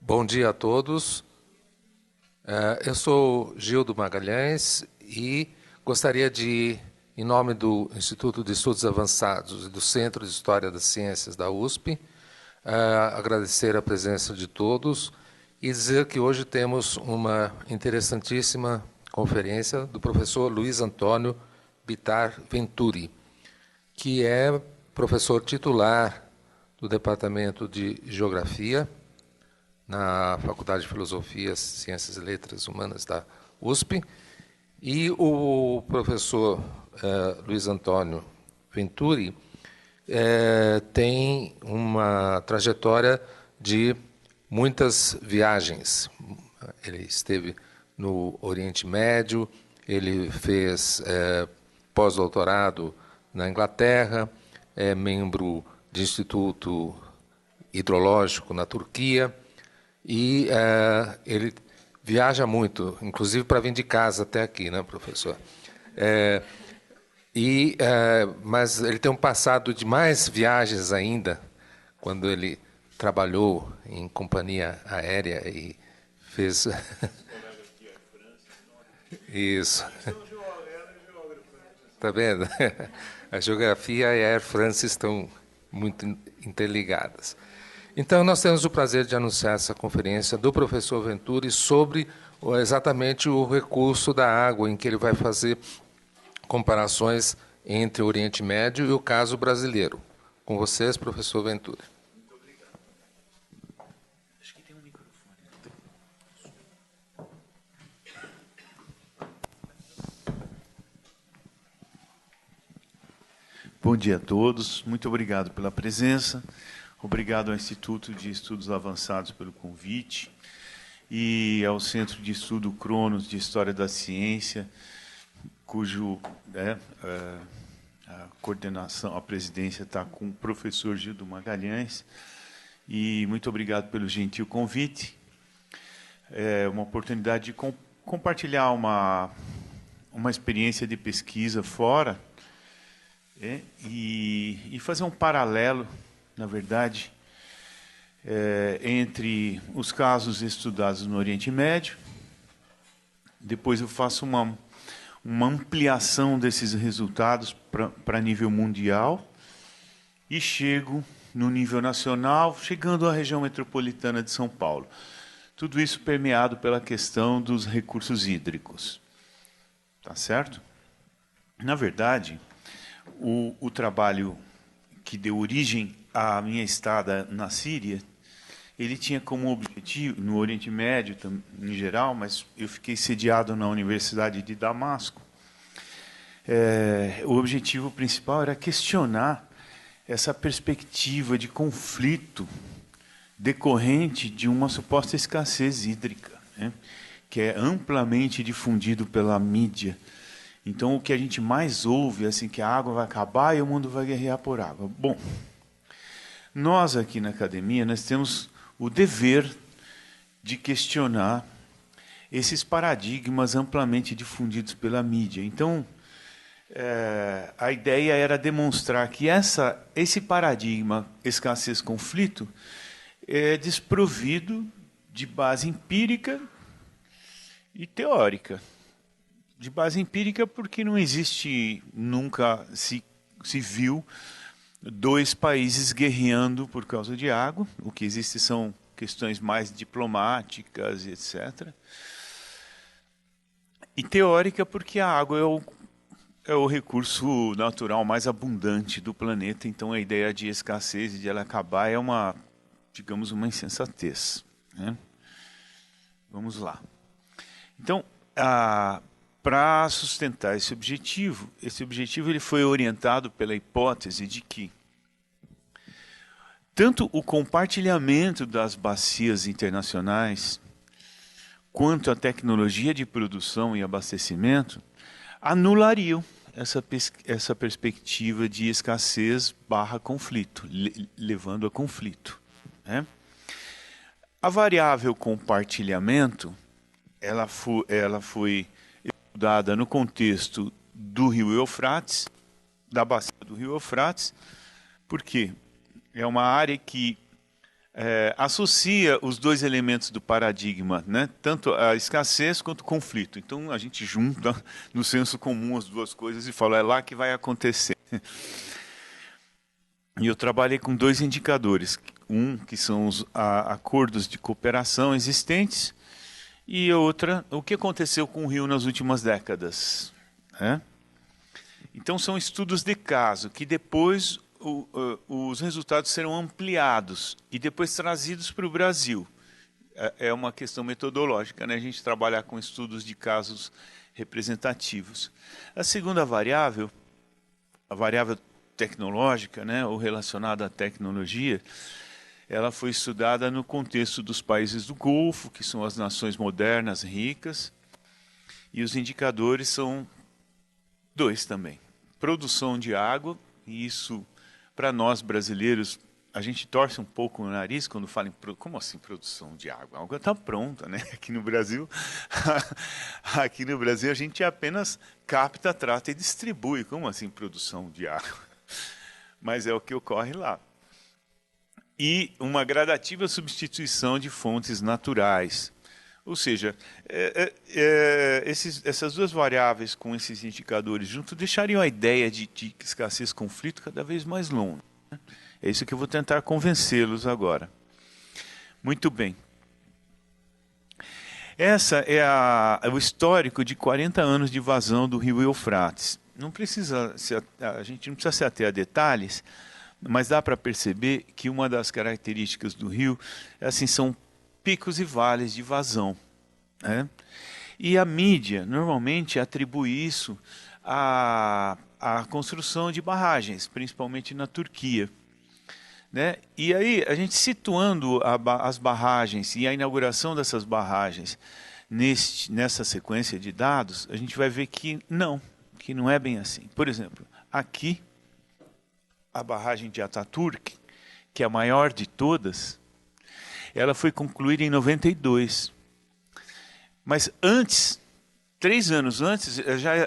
Bom dia a todos. Eu sou Gildo Magalhães e gostaria de, em nome do Instituto de Estudos Avançados e do Centro de História das Ciências da USP, agradecer a presença de todos e dizer que hoje temos uma interessantíssima conferência do professor Luiz Antônio Bittar Venturi, que é professor titular do Departamento de Geografia na Faculdade de Filosofia, Ciências e Letras Humanas da USP, e o professor Luiz Antônio Venturi tem uma trajetória de muitas viagens. Ele esteve no Oriente Médio, ele fez pós-doutorado na Inglaterra, é membro de Instituto Hidrológico na Turquia, e ele viaja muito, inclusive para vir de casa até aqui, né, professor? Mas ele tem um passado de mais viagens ainda, quando ele trabalhou em companhia aérea e fez... Isso. Está vendo? A geografia e a Air France estão muito interligadas. Então, nós temos o prazer de anunciar essa conferência do professor Venturi sobre exatamente o recurso da água, em que ele vai fazer comparações entre o Oriente Médio e o caso brasileiro. Com vocês, professor Venturi. Muito obrigado. Acho que tem um microfone. Bom dia a todos. Muito obrigado pela presença. Obrigado ao Instituto de Estudos Avançados pelo convite e ao Centro de Estudo Cronos de História da Ciência, cujo a coordenação, a presidência está com o professor Gildo Magalhães. E muito obrigado pelo gentil convite. É uma oportunidade de compartilhar uma experiência de pesquisa fora e fazer um paralelo, na verdade, entre os casos estudados no Oriente Médio. Depois eu faço uma ampliação desses resultados para nível mundial e chego no nível nacional, chegando à região metropolitana de São Paulo. Tudo isso permeado pela questão dos recursos hídricos. Tá certo? Na verdade, o trabalho que deu origem à minha estada na Síria, ele tinha como objetivo, no Oriente Médio em geral, mas eu fiquei sediado na Universidade de Damasco, o objetivo principal era questionar essa perspectiva de conflito decorrente de uma suposta escassez hídrica, né, que é amplamente difundido pela mídia. Então, o que a gente mais ouve é assim, que a água vai acabar e o mundo vai guerrear por água. Bom, nós aqui na academia, nós temos o dever de questionar esses paradigmas amplamente difundidos pela mídia. Então, a ideia era demonstrar que esse paradigma escassez-conflito é desprovido de base empírica e teórica. De base empírica porque não existe, nunca se viu dois países guerreando por causa de água. O que existe são questões mais diplomáticas, etc. E teórica porque a água é o recurso natural mais abundante do planeta. Então a ideia de escassez e de ela acabar é digamos, uma insensatez, né? Vamos lá. Então, para sustentar esse objetivo ele foi orientado pela hipótese de que tanto o compartilhamento das bacias internacionais quanto a tecnologia de produção e abastecimento anulariam essa perspectiva de escassez / conflito, levando a conflito, né? A variável compartilhamento ela foi estudada no contexto do Rio Eufrates, da bacia do Rio Eufrates, porque é uma área que associa os dois elementos do paradigma, né? Tanto a escassez quanto o conflito. Então a gente junta no senso comum as duas coisas e fala, é lá que vai acontecer. E eu trabalhei com dois indicadores. Um, que são os acordos de cooperação existentes, e outra, o que aconteceu com o Rio nas últimas décadas. Né? Então são estudos de caso, que depois os resultados serão ampliados e depois trazidos para o Brasil. É uma questão metodológica, né? A gente trabalhar com estudos de casos representativos. A segunda variável, a variável tecnológica, né, ou relacionada à tecnologia, ela foi estudada no contexto dos países do Golfo, que são as nações modernas, ricas, e os indicadores são dois também. Produção de água, e isso, para nós brasileiros, a gente torce um pouco o nariz quando fala em como assim produção de água? A água está pronta, né? Aqui no Brasil, a gente apenas capta, trata e distribui. Como assim produção de água? Mas é o que ocorre lá. E uma gradativa substituição de fontes naturais. Ou seja, essas duas variáveis com esses indicadores juntos deixariam a ideia de escassez-conflito cada vez mais longa. Né? É isso que eu vou tentar convencê-los agora. Muito bem. Essa é o histórico de 40 anos de vazão do rio Eufrates. A gente não precisa se ater a detalhes, mas dá para perceber que uma das características do rio assim, são picos e vales de vazão. Né? E a mídia normalmente atribui isso à construção de barragens, principalmente na Turquia. Né? E aí, a gente situando as barragens e a inauguração dessas barragens nessa sequência de dados, a gente vai ver que não é bem assim. Por exemplo, aqui, a barragem de Ataturk, que é a maior de todas, ela foi concluída em 92. Mas antes, 3 anos antes,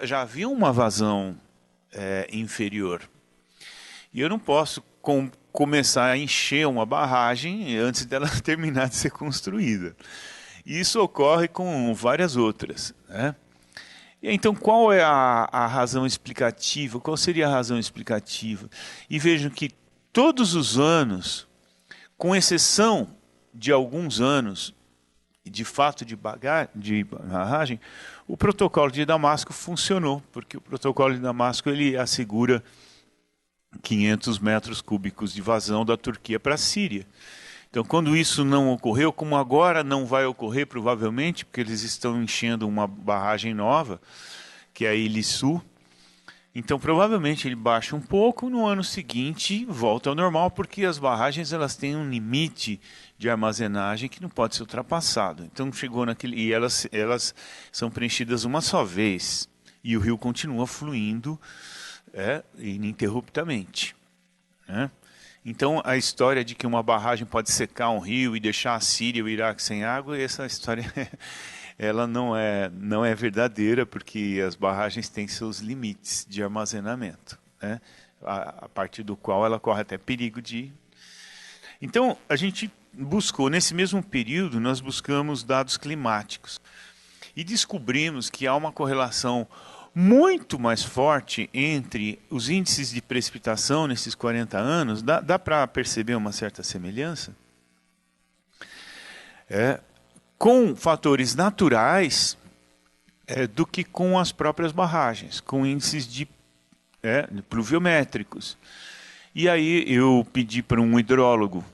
já havia uma vazão inferior. E eu não posso começar a encher uma barragem antes dela terminar de ser construída. E isso ocorre com várias outras. Né? E então, qual é a razão explicativa? Qual seria a razão explicativa? E vejam que todos os anos, com exceção de alguns anos, de fato de barragem, o protocolo de Damasco funcionou, porque o protocolo de Damasco ele assegura 500 metros cúbicos de vazão da Turquia para a Síria. Então, quando isso não ocorreu, como agora não vai ocorrer provavelmente, porque eles estão enchendo uma barragem nova, que é a Ilissu, então provavelmente ele baixa um pouco, no ano seguinte volta ao normal, porque as barragens elas têm um limite de armazenagem que não pode ser ultrapassado. Então chegou naquele e elas são preenchidas uma só vez e o rio continua fluindo ininterruptamente. Né? Então a história de que uma barragem pode secar um rio e deixar a Síria e o Iraque sem água, essa história ela não é verdadeira, porque as barragens têm seus limites de armazenamento, né? A partir do qual ela corre até perigo de... Então, a gente buscou, nesse mesmo período, nós buscamos dados climáticos e descobrimos que há uma correlação muito mais forte entre os índices de precipitação nesses 40 anos, dá para perceber uma certa semelhança? Com fatores naturais do que com as próprias barragens, com índices pluviométricos. E aí eu pedi para um hidrólogo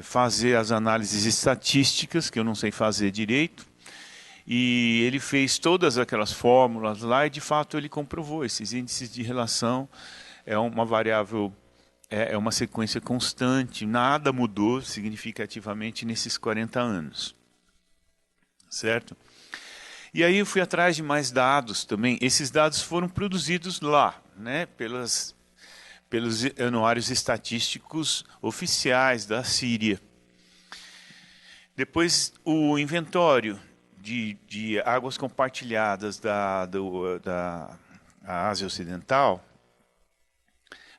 fazer as análises estatísticas, que eu não sei fazer direito, e ele fez todas aquelas fórmulas lá e, de fato, ele comprovou esses índices de relação. É uma variável, é uma sequência constante, nada mudou significativamente nesses 40 anos. Certo? E aí eu fui atrás de mais dados também. Esses dados foram produzidos lá, né, pelos anuários estatísticos oficiais da Síria. Depois, o inventório de águas compartilhadas da Ásia Ocidental,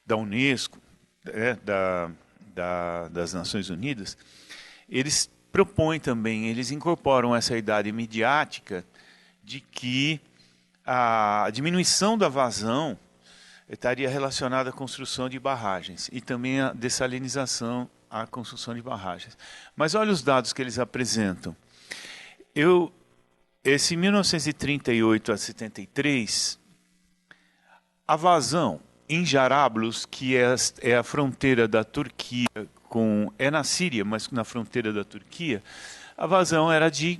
da Unesco, das Nações Unidas, eles propõem também, eles incorporam essa idade midiática de que a diminuição da vazão estaria relacionada à construção de barragens e também a dessalinização à construção de barragens. Mas olha os dados que eles apresentam. Esse 1938 a 73, a vazão em Jarablus, que é a fronteira da Turquia é na Síria, mas na fronteira da Turquia, a vazão era de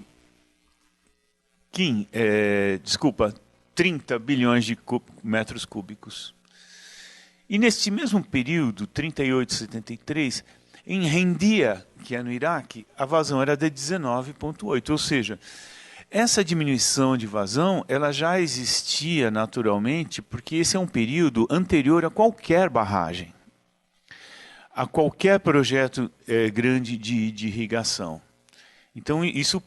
30 bilhões de metros cúbicos. E neste mesmo período, 38 a 73, em Rendia, que é no Iraque, a vazão era de 19,8, ou seja, essa diminuição de vazão ela já existia naturalmente, porque esse é um período anterior a qualquer barragem, a qualquer projeto grande de irrigação. Então, isso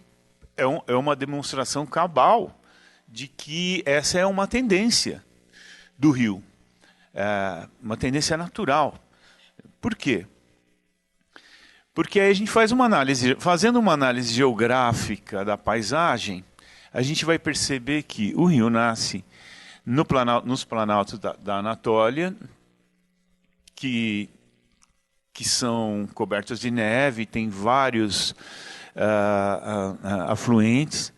é uma demonstração cabal de que essa é uma tendência do rio, uma tendência natural. Por quê? Porque aí a gente faz uma análise, fazendo uma análise geográfica da paisagem, a gente vai perceber que o rio nasce nos planaltos da Anatólia, que são cobertos de neve, tem vários afluentes,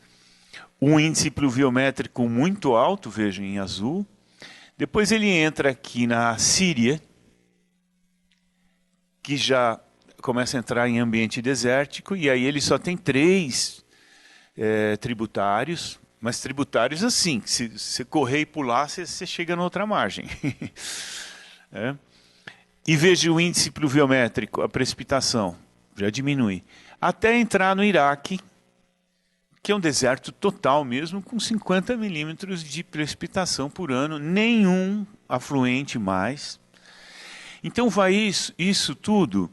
um índice pluviométrico muito alto, vejam em azul. Depois ele entra aqui na Síria, que já começa a entrar em ambiente desértico, e aí ele só tem 3 tributários, mas tributários assim, se você correr e pular, você chega na outra margem. E veja o índice pluviométrico, a precipitação, já diminui. Até entrar no Iraque, que é um deserto total mesmo, com 50 milímetros de precipitação por ano, nenhum afluente mais. Então vai isso tudo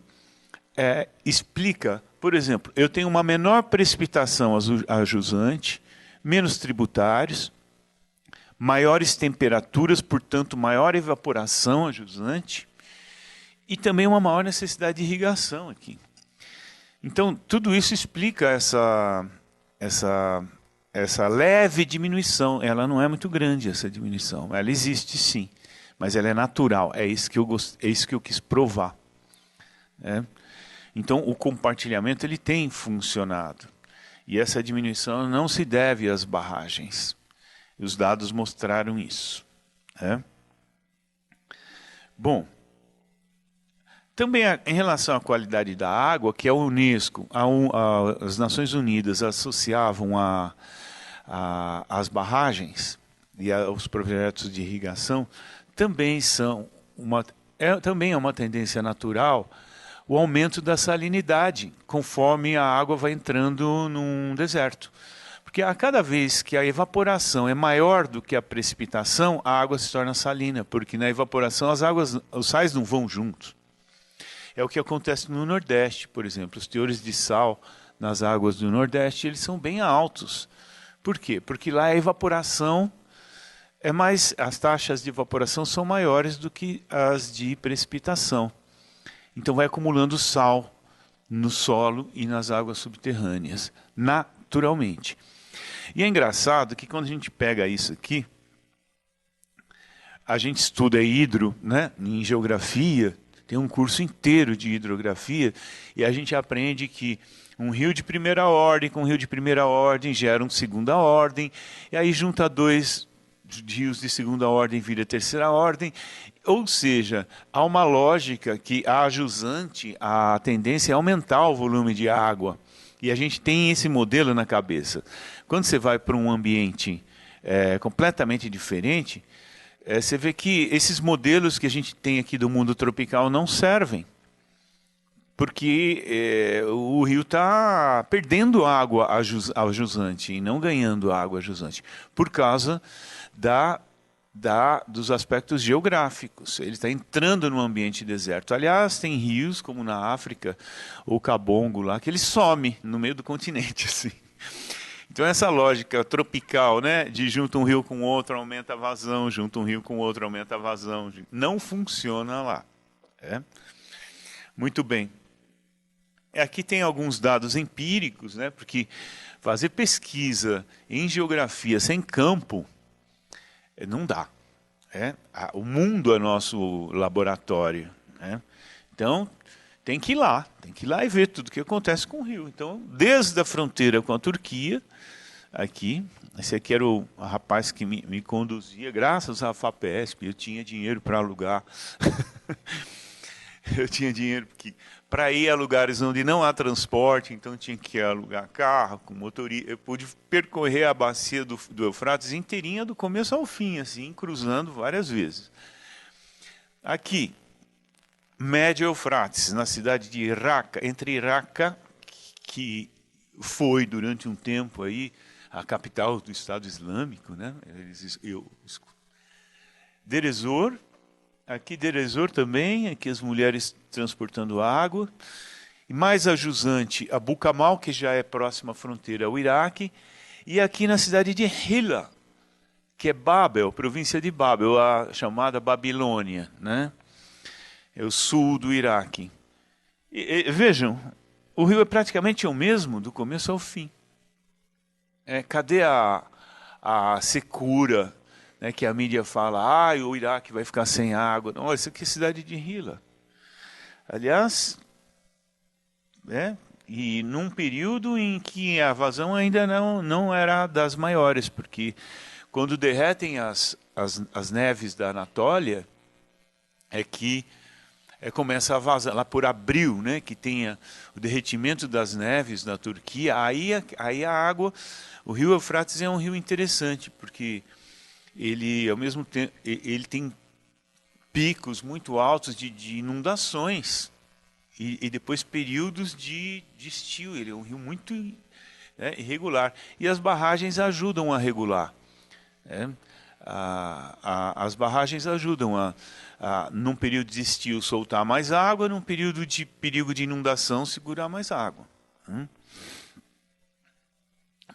explica, por exemplo, eu tenho uma menor precipitação a jusante, menos tributários, maiores temperaturas, portanto maior evaporação a jusante, e também uma maior necessidade de irrigação aqui. Então tudo isso explica essa leve diminuição. Ela não é muito grande, essa diminuição. Ela existe sim, mas ela é natural. É isso que eu quis provar. Então o compartilhamento ele tem funcionado. E essa diminuição não se deve às barragens. E os dados mostraram isso. Bom, também em relação à qualidade da água, que a Unesco, as Nações Unidas associavam às barragens e aos projetos de irrigação, também é uma tendência natural o aumento da salinidade, conforme a água vai entrando num deserto. Porque a cada vez que a evaporação é maior do que a precipitação, a água se torna salina, porque na evaporação os sais não vão juntos. É o que acontece no Nordeste, por exemplo. Os teores de sal nas águas do Nordeste eles são bem altos. Por quê? Porque lá a evaporação as taxas de evaporação são maiores do que as de precipitação. Então vai acumulando sal no solo e nas águas subterrâneas, naturalmente. E é engraçado que quando a gente pega isso aqui, a gente estuda em geografia, tem um curso inteiro de hidrografia, e a gente aprende que um rio de primeira ordem com um rio de primeira ordem gera um segunda ordem, e aí junta 2 rios de segunda ordem vira terceira ordem. Ou seja, há uma lógica que a jusante, a tendência é aumentar o volume de água. E a gente tem esse modelo na cabeça. Quando você vai para um ambiente completamente diferente, você vê que esses modelos que a gente tem aqui do mundo tropical não servem. Porque o rio está perdendo água ao jusante e não ganhando água a jusante. Por causa dos aspectos geográficos. Ele está entrando no ambiente deserto. Aliás, tem rios, como na África, o Cabongo lá, que ele some no meio do continente. Assim. Então essa lógica tropical, de junta um rio com outro, aumenta a vazão, junta um rio com outro, aumenta a vazão, não funciona lá. Muito bem. Aqui tem alguns dados empíricos, né? Porque fazer pesquisa em geografia sem campo não dá. O mundo é nosso laboratório, né? Então, tem que ir lá e ver tudo o que acontece com o rio. Então, desde a fronteira com a Turquia, aqui, esse aqui era o rapaz que me conduzia, graças à FAPESP, eu tinha dinheiro para alugar. Eu tinha dinheiro para ir a lugares onde não há transporte, então tinha que alugar carro, com motorista. Eu pude percorrer a bacia do Eufrates inteirinha, do começo ao fim, assim, cruzando várias vezes. Aqui, Médio Eufrates, na cidade de Raqqa, entre Raqqa, que foi durante um tempo aí a capital do Estado Islâmico, né? Deir ez-Zor, aqui Deir ez-Zor também, aqui as mulheres transportando água. E mais a jusante, Abu Kamal, que já é próxima à fronteira ao Iraque. E aqui na cidade de Hilla, que é Babel, província de Babel, a chamada Babilônia, né? É o sul do Iraque. Vejam, o rio é praticamente o mesmo do começo ao fim. Cadê a secura, né, que a mídia fala, o Iraque vai ficar sem água? Não, isso aqui é a cidade de Hilla. Aliás, e num período em que a vazão ainda não era das maiores, porque quando derretem as neves da Anatólia, começa a vazar, lá por abril, né, que tem o derretimento das neves na Turquia, aí a água, o rio Eufrates é um rio interessante, porque ele, ao mesmo tempo, ele tem picos muito altos de inundações, e depois períodos de estio. Ele é um rio muito irregular, e as barragens ajudam a regular. As barragens ajudam num período de estio, soltar mais água, num período de perigo de inundação, segurar mais água.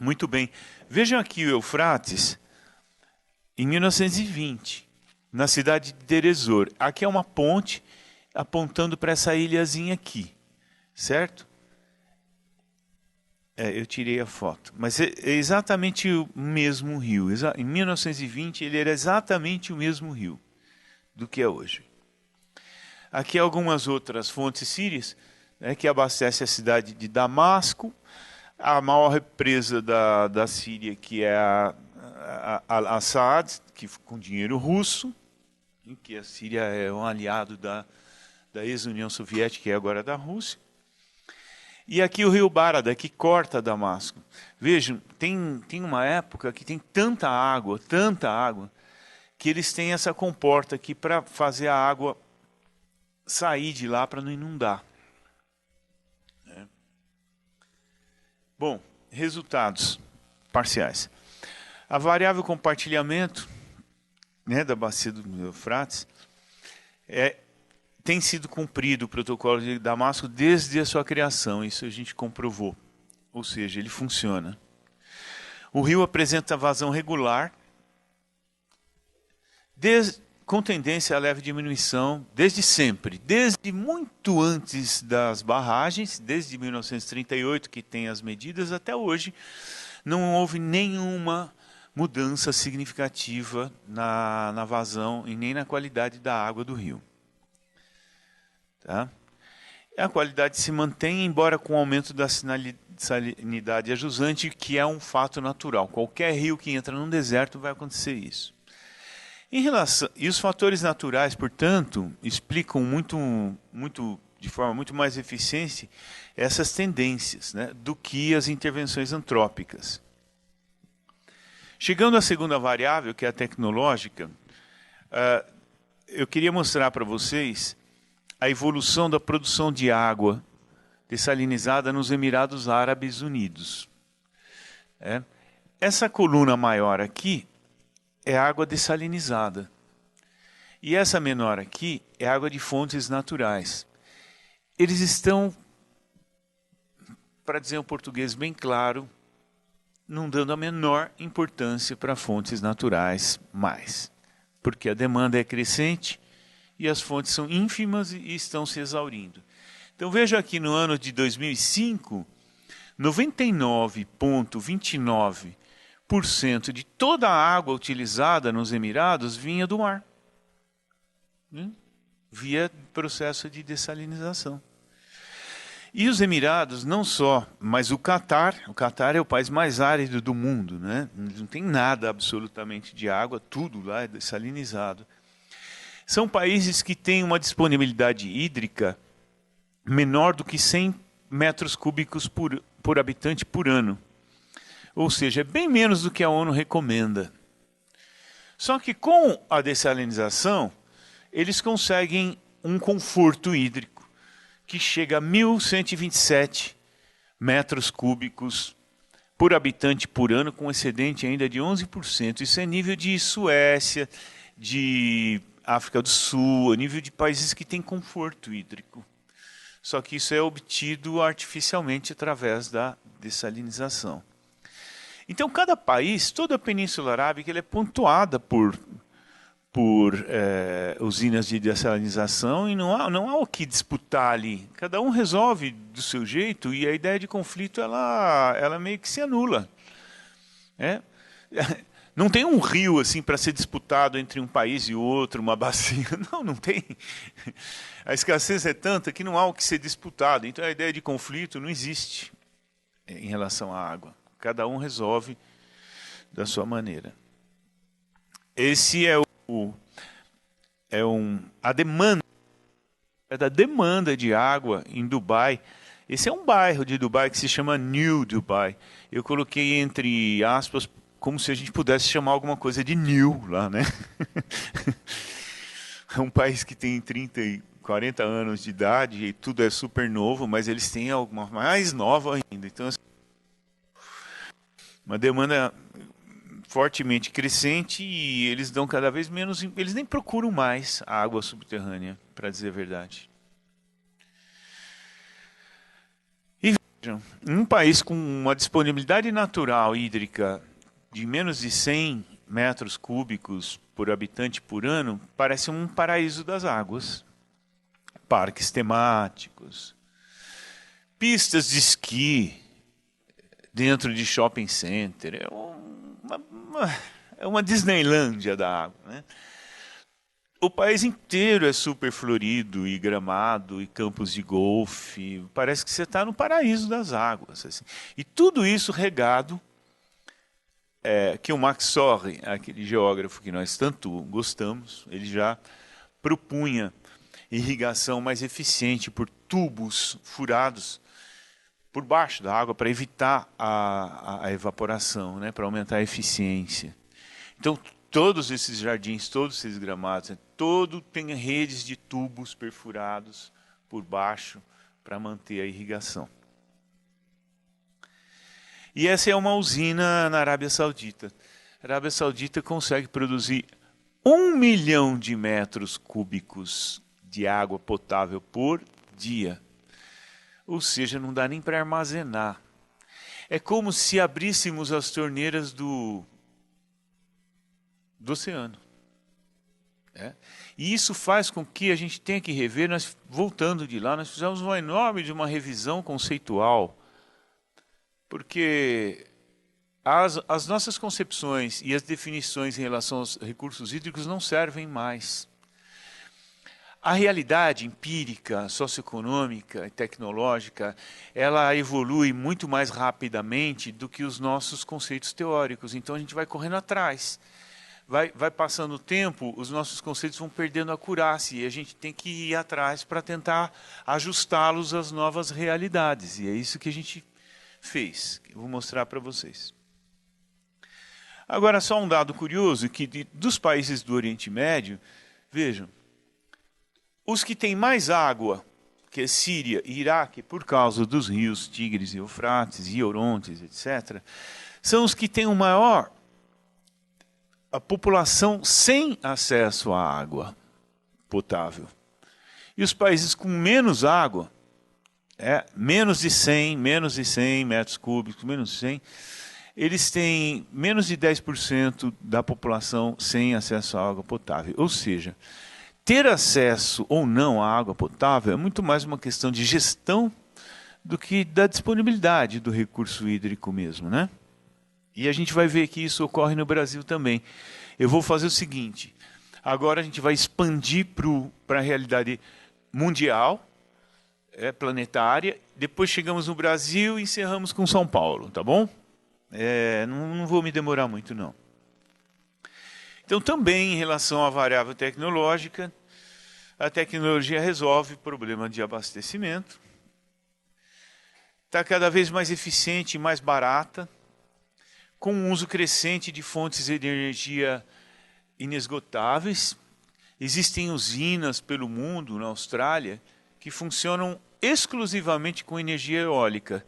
Muito bem. Vejam aqui o Eufrates, em 1920, na cidade de Deir ez-Zor. Aqui é uma ponte apontando para essa ilhazinha aqui, certo? Eu tirei a foto, mas é exatamente o mesmo rio. Em 1920 ele era exatamente o mesmo rio do que é hoje. Aqui algumas outras fontes sírias, né, que abastecem a cidade de Damasco, a maior represa da Síria, que é a Al-Assad, que com dinheiro russo, em que a Síria é um aliado da ex-União Soviética e agora da Rússia. E aqui o rio Barada, que corta Damasco. Vejam, tem uma época que tem tanta água, que eles têm essa comporta aqui para fazer a água sair de lá para não inundar. Bom, resultados parciais. A variável compartilhamento, né, da bacia do Eufrates tem sido cumprido o protocolo de Damasco desde a sua criação. Isso a gente comprovou. Ou seja, ele funciona. O rio apresenta vazão regular, com tendência a leve diminuição, desde sempre. Desde muito antes das barragens, desde 1938, que tem as medidas, até hoje, não houve nenhuma mudança significativa na vazão e nem na qualidade da água do rio. Tá? A qualidade se mantém, embora com o aumento da salinidade ajusante, que é um fato natural. Qualquer rio que entra num deserto vai acontecer isso. E os fatores naturais, portanto, explicam de forma muito mais eficiente essas tendências, né, do que as intervenções antrópicas. Chegando à segunda variável, que é a tecnológica, eu queria mostrar para vocês a evolução da produção de água dessalinizada nos Emirados Árabes Unidos. Essa coluna maior aqui é água dessalinizada. E essa menor aqui é água de fontes naturais. Eles estão, para dizer um português bem claro, não dando a menor importância para fontes naturais mais. Porque a demanda é crescente e as fontes são ínfimas e estão se exaurindo. Então veja aqui no ano de 2005, 99,29% de toda a água utilizada nos Emirados vinha do mar, né? Via processo de dessalinização. E os Emirados não só, mas o Catar é o país mais árido do mundo, né? Não tem nada absolutamente de água, tudo lá é dessalinizado. São países que têm uma disponibilidade hídrica menor do que 100 metros cúbicos por habitante por ano. Ou seja, é bem menos do que a ONU recomenda. Só que com a dessalinização, eles conseguem um conforto hídrico que chega a 1.127 metros cúbicos por habitante por ano, com excedente ainda de 11%. Isso é nível de Suécia, de África do Sul, a nível de países que têm conforto hídrico. Só que isso é obtido artificialmente através da dessalinização. Então, cada país, toda a Península Arábica, ele é pontuada por usinas de dessalinização e não há o que disputar ali. Cada um resolve do seu jeito e a ideia de conflito ela meio que se anula. Não tem um rio assim para ser disputado entre um país e outro, uma bacia. Não tem. A escassez é tanta que não há o que ser disputado. Então a ideia de conflito não existe em relação à água. Cada um resolve da sua maneira. Esse é a demanda, da demanda de água em Dubai. Esse é um bairro de Dubai que se chama New Dubai. Eu coloquei entre aspas como se a gente pudesse chamar alguma coisa de New lá, né? É um país que tem 30 e 40 anos de idade e tudo é super novo, mas eles têm alguma mais nova ainda. Então, uma demanda fortemente crescente e eles dão cada vez menos, eles nem procuram mais a água subterrânea, para dizer a verdade. E vejam, um país com uma disponibilidade natural hídrica de menos de 100 metros cúbicos por habitante por ano, parece um paraíso das águas. Parques temáticos, pistas de esqui dentro de shopping center, é uma Disneylândia da água, né? O país inteiro é super florido e gramado e campos de golfe. Parece que você está no paraíso das águas, assim. E tudo isso regado, que o Max Sorre, aquele geógrafo que nós tanto gostamos, ele já propunha irrigação mais eficiente por tubos furados por baixo da água para evitar a evaporação, né, para aumentar a eficiência. Então, todos esses jardins, todos esses gramados, todo tem redes de tubos perfurados por baixo para manter a irrigação. E essa é uma usina na Arábia Saudita. A Arábia Saudita consegue produzir 1 milhão de metros cúbicos de água potável por dia. Ou seja, não dá nem para armazenar. É como se abríssemos as torneiras do oceano. E isso faz com que a gente tenha que rever, nós voltando de lá, nós fizemos uma enorme de uma revisão conceitual, porque as nossas concepções e as definições em relação aos recursos hídricos não servem mais. A realidade empírica, socioeconômica e tecnológica, ela evolui muito mais rapidamente do que os nossos conceitos teóricos. Então a gente vai correndo atrás. Vai passando o tempo, os nossos conceitos vão perdendo a acurácia e a gente tem que ir atrás para tentar ajustá-los às novas realidades. E é isso que a gente fez. Eu vou mostrar para vocês. Agora, só um dado curioso, que dos países do Oriente Médio, vejam, os que têm mais água, que é Síria e Iraque, por causa dos rios Tigres e Eufrates e Orontes, etc., são os que têm a população sem acesso à água potável. E os países com menos água, menos de 100 metros cúbicos, menos de 100, eles têm menos de 10% da população sem acesso à água potável. Ou seja, ter acesso ou não à água potável é muito mais uma questão de gestão do que da disponibilidade do recurso hídrico mesmo, né? E a gente vai ver que isso ocorre no Brasil também. Eu vou fazer o seguinte, agora a gente vai expandir para a realidade mundial, planetária, depois chegamos no Brasil e encerramos com São Paulo, tá bom? Não vou me demorar muito, não. Então, também em relação à variável tecnológica, a tecnologia resolve o problema de abastecimento, está cada vez mais eficiente e mais barata, com um uso crescente de fontes de energia inesgotáveis. Existem usinas pelo mundo, na Austrália, que funcionam exclusivamente com energia eólica.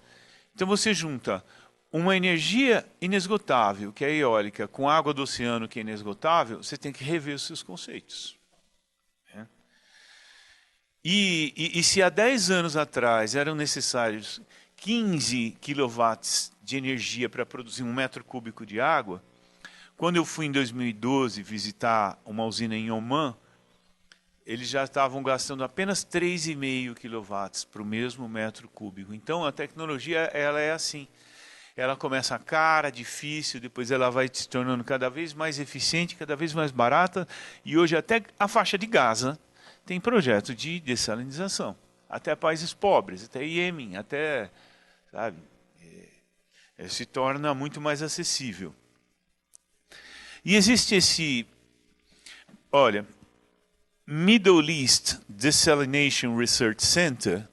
Então você junta uma energia inesgotável, que é eólica, com água do oceano, que é inesgotável, você tem que rever os seus conceitos. E se há 10 anos atrás eram necessários 15 quilowatts de energia para produzir 1 metro cúbico de água, quando eu fui em 2012 visitar uma usina em Oman, eles já estavam gastando apenas 3,5 quilowatts para o mesmo metro cúbico. Então a tecnologia ela é assim. Ela começa cara, difícil, depois ela vai se tornando cada vez mais eficiente, cada vez mais barata, e hoje até a faixa de Gaza tem projeto de dessalinização. Até países pobres, até Iêmen, até, sabe, se torna muito mais acessível. E existe esse, olha, Middle East Desalination Research Center,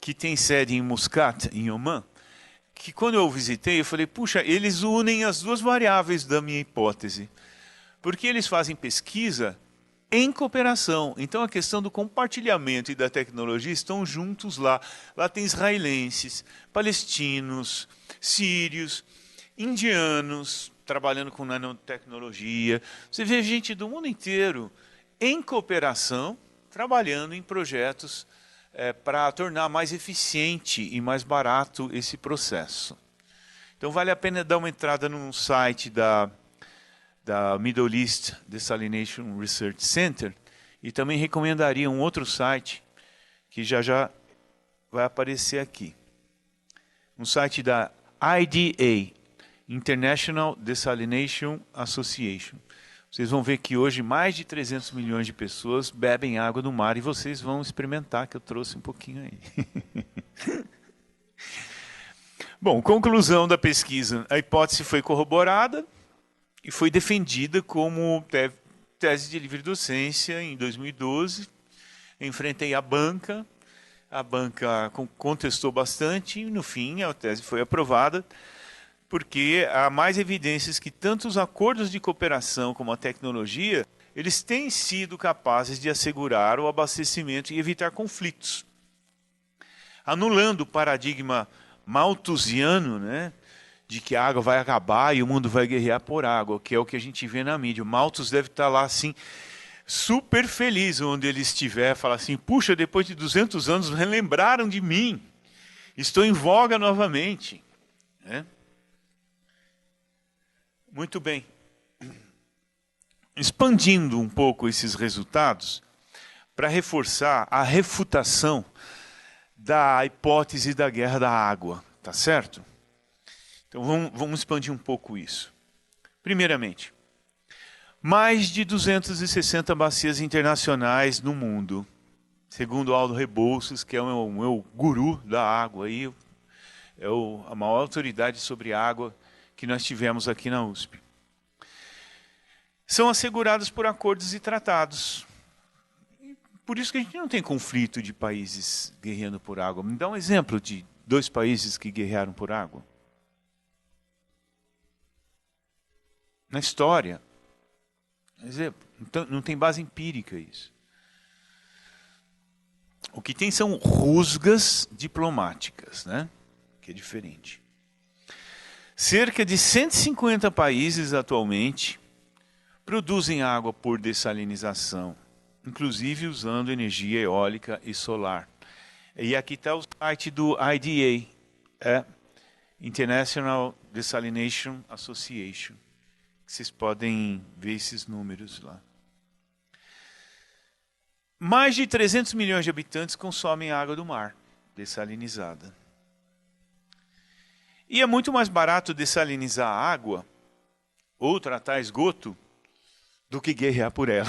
que tem sede em Muscat, em Oman, que quando eu visitei, eu falei, puxa, eles unem as duas variáveis da minha hipótese. Porque eles fazem pesquisa em cooperação. Então a questão do compartilhamento e da tecnologia estão juntos lá. Lá tem israelenses, palestinos, sírios, indianos trabalhando com nanotecnologia. Você vê gente do mundo inteiro em cooperação, trabalhando em projetos para tornar mais eficiente e mais barato esse processo. Então vale a pena dar uma entrada no site da Middle East Desalination Research Center, e também recomendaria um outro site que já vai aparecer aqui. Um site da IDA, International Desalination Association. Vocês vão ver que hoje mais de 300 milhões de pessoas bebem água do mar, e vocês vão experimentar, que eu trouxe um pouquinho aí. Bom, conclusão da pesquisa. A hipótese foi corroborada e foi defendida como tese de livre docência em 2012. Enfrentei a banca contestou bastante, e no fim a tese foi aprovada, porque há mais evidências que tanto os acordos de cooperação como a tecnologia, eles têm sido capazes de assegurar o abastecimento e evitar conflitos. Anulando o paradigma malthusiano, né, de que a água vai acabar e o mundo vai guerrear por água, que é o que a gente vê na mídia. O Malthus deve estar lá assim, super feliz onde ele estiver, fala assim, puxa, depois de 200 anos relembraram de mim, estou em voga novamente. Né? Muito bem. Expandindo um pouco esses resultados, para reforçar a refutação da hipótese da guerra da água, tá certo? Então vamos expandir um pouco isso. Primeiramente, mais de 260 bacias internacionais no mundo, segundo Aldo Rebouças, que é o meu guru da água, aí, a maior autoridade sobre água que nós tivemos aqui na USP. São assegurados por acordos e tratados. Por isso que a gente não tem conflito de países guerreando por água. Me dá um exemplo de 2 países que guerrearam por água. Na história. Exemplo, não tem base empírica isso. O que tem são rusgas diplomáticas, né? Que é diferente. Cerca de 150 países atualmente produzem água por dessalinização, inclusive usando energia eólica e solar. E aqui está o site do IDA, International Desalination Association. Vocês podem ver esses números lá. mais de 300 milhões de habitantes consomem água do mar, dessalinizada. E é muito mais barato dessalinizar a água ou tratar esgoto do que guerrear por ela.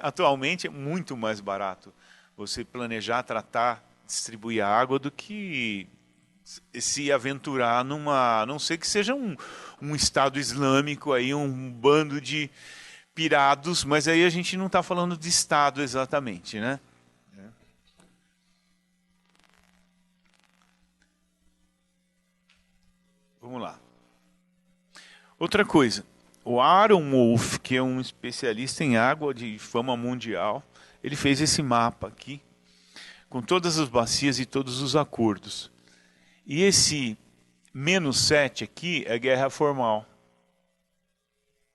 Atualmente é muito mais barato você planejar, tratar, distribuir a água do que se aventurar numa, a não ser que seja um Estado Islâmico, aí, um bando de pirados, mas aí a gente não está falando de Estado exatamente, né? Vamos lá. Outra coisa, o Aaron Wolf, que é um especialista em água de fama mundial, ele fez esse mapa aqui, com todas as bacias e todos os acordos. E esse -7 aqui é guerra formal.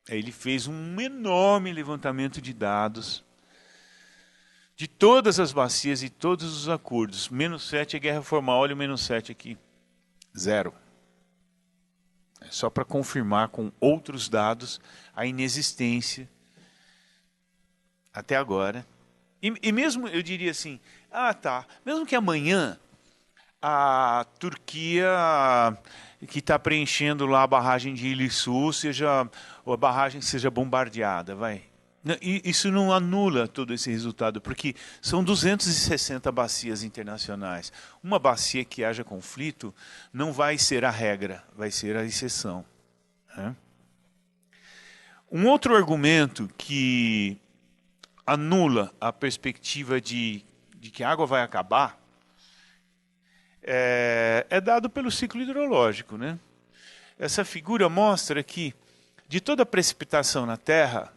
Ele fez um enorme levantamento de dados de todas as bacias e todos os acordos. -7 é guerra formal, olha o -7 aqui. 0. É só para confirmar com outros dados a inexistência até agora. E mesmo, eu diria assim, mesmo que amanhã a Turquia, que está preenchendo lá a barragem de Ilissu, a barragem seja bombardeada, isso não anula todo esse resultado, porque são 260 bacias internacionais. Uma bacia que haja conflito não vai ser a regra, vai ser a exceção. Um outro argumento que anula a perspectiva de que a água vai acabar é dado pelo ciclo hidrológico, né? Essa figura mostra que de toda a precipitação na Terra,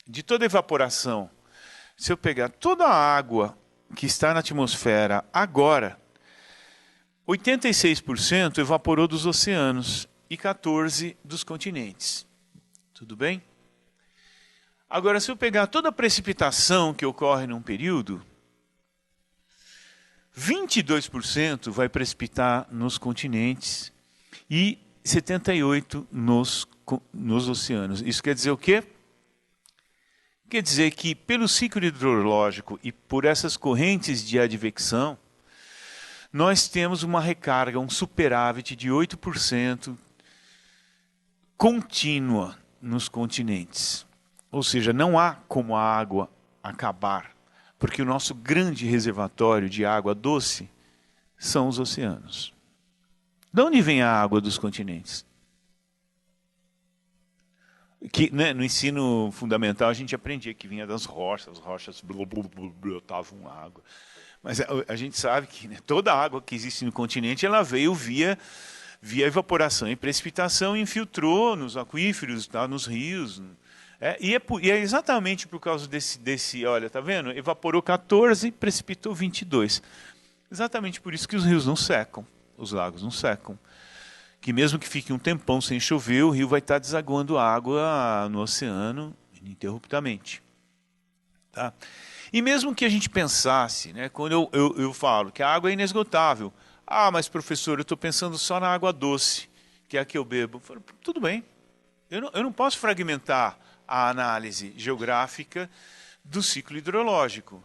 de toda a evaporação, se eu pegar toda a água que está na atmosfera agora, 86% evaporou dos oceanos e 14% dos continentes. Tudo bem? Agora, se eu pegar toda a precipitação que ocorre num período, 22% vai precipitar nos continentes e 78% nos oceanos. Isso quer dizer o quê? Quer dizer que pelo ciclo hidrológico e por essas correntes de advecção, nós temos uma recarga, um superávit de 8% contínua nos continentes. Ou seja, não há como a água acabar, porque o nosso grande reservatório de água doce são os oceanos. De onde vem a água dos continentes? Que, né, no ensino fundamental a gente aprendia que vinha das rochas, as rochas brotavam água. Mas a gente sabe que, né, toda a água que existe no continente ela veio via evaporação e precipitação e infiltrou nos aquíferos, tá, nos rios. E é exatamente por causa desse, olha, tá vendo? Evaporou 14, precipitou 22. Exatamente por isso que os rios não secam, os lagos não secam. Que mesmo que fique um tempão sem chover, o rio vai estar desaguando água no oceano ininterruptamente. Tá? E mesmo que a gente pensasse, né, quando eu falo que a água é inesgotável, mas professor, eu estou pensando só na água doce, que é a que eu bebo. Eu falo, tudo bem, eu não posso fragmentar a análise geográfica do ciclo hidrológico.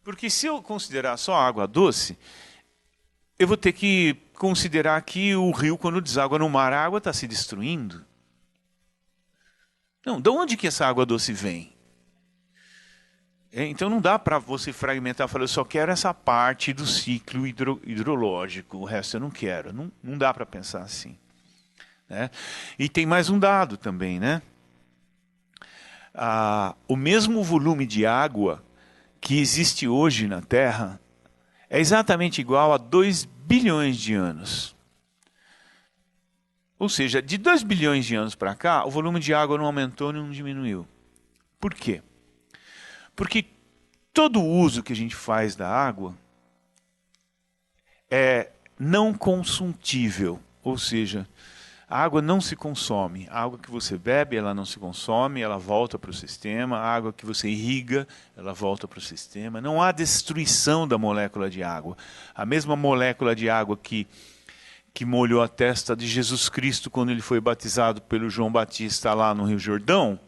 Porque se eu considerar só água doce, eu vou ter que considerar que o rio, quando deságua no mar, a água está se destruindo. Não, de onde que essa água doce vem? Então não dá para você fragmentar e falar, eu só quero essa parte do ciclo hidrológico, o resto eu não quero. Não dá para pensar assim. Né? E tem mais um dado também, né? O mesmo volume de água que existe hoje na Terra é exatamente igual a 2 bilhões de anos. Ou seja, de 2 bilhões de anos para cá, o volume de água não aumentou nem não diminuiu. Por quê? Porque todo o uso que a gente faz da água é não consumtível, ou seja, a água não se consome. A água que você bebe, ela não se consome, ela volta para o sistema. A água que você irriga, ela volta para o sistema. Não há destruição da molécula de água. A mesma molécula de água que molhou a testa de Jesus Cristo quando ele foi batizado pelo João Batista lá no Rio Jordão,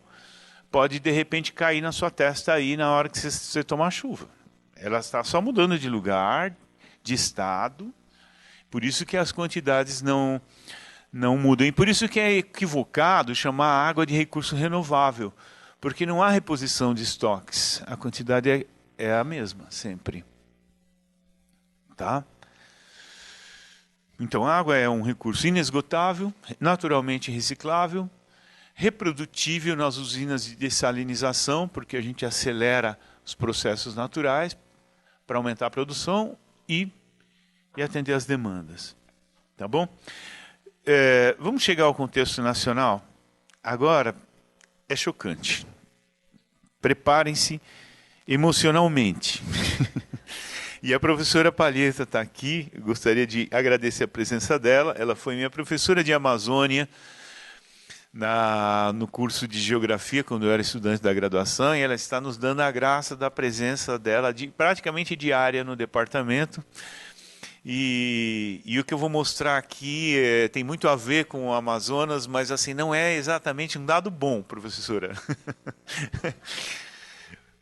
pode de repente cair na sua testa aí na hora que você tomar chuva. Ela está só mudando de lugar, de estado, por isso que as quantidades não mudam. E por isso que é equivocado chamar a água de recurso renovável, porque não há reposição de estoques. A quantidade é a mesma, sempre. Tá? Então, a água é um recurso inesgotável, naturalmente reciclável, reprodutível nas usinas de dessalinização, porque a gente acelera os processos naturais para aumentar a produção e atender às demandas. Tá bom? Vamos chegar ao contexto nacional. Agora, é chocante. Preparem-se emocionalmente. E a professora Palheta está aqui, eu gostaria de agradecer a presença dela. Ela foi minha professora de Amazônia no curso de Geografia, quando eu era estudante da graduação, e ela está nos dando a graça da presença dela praticamente diária no departamento. E o que eu vou mostrar aqui tem muito a ver com o Amazonas, mas assim não é exatamente um dado bom, professora.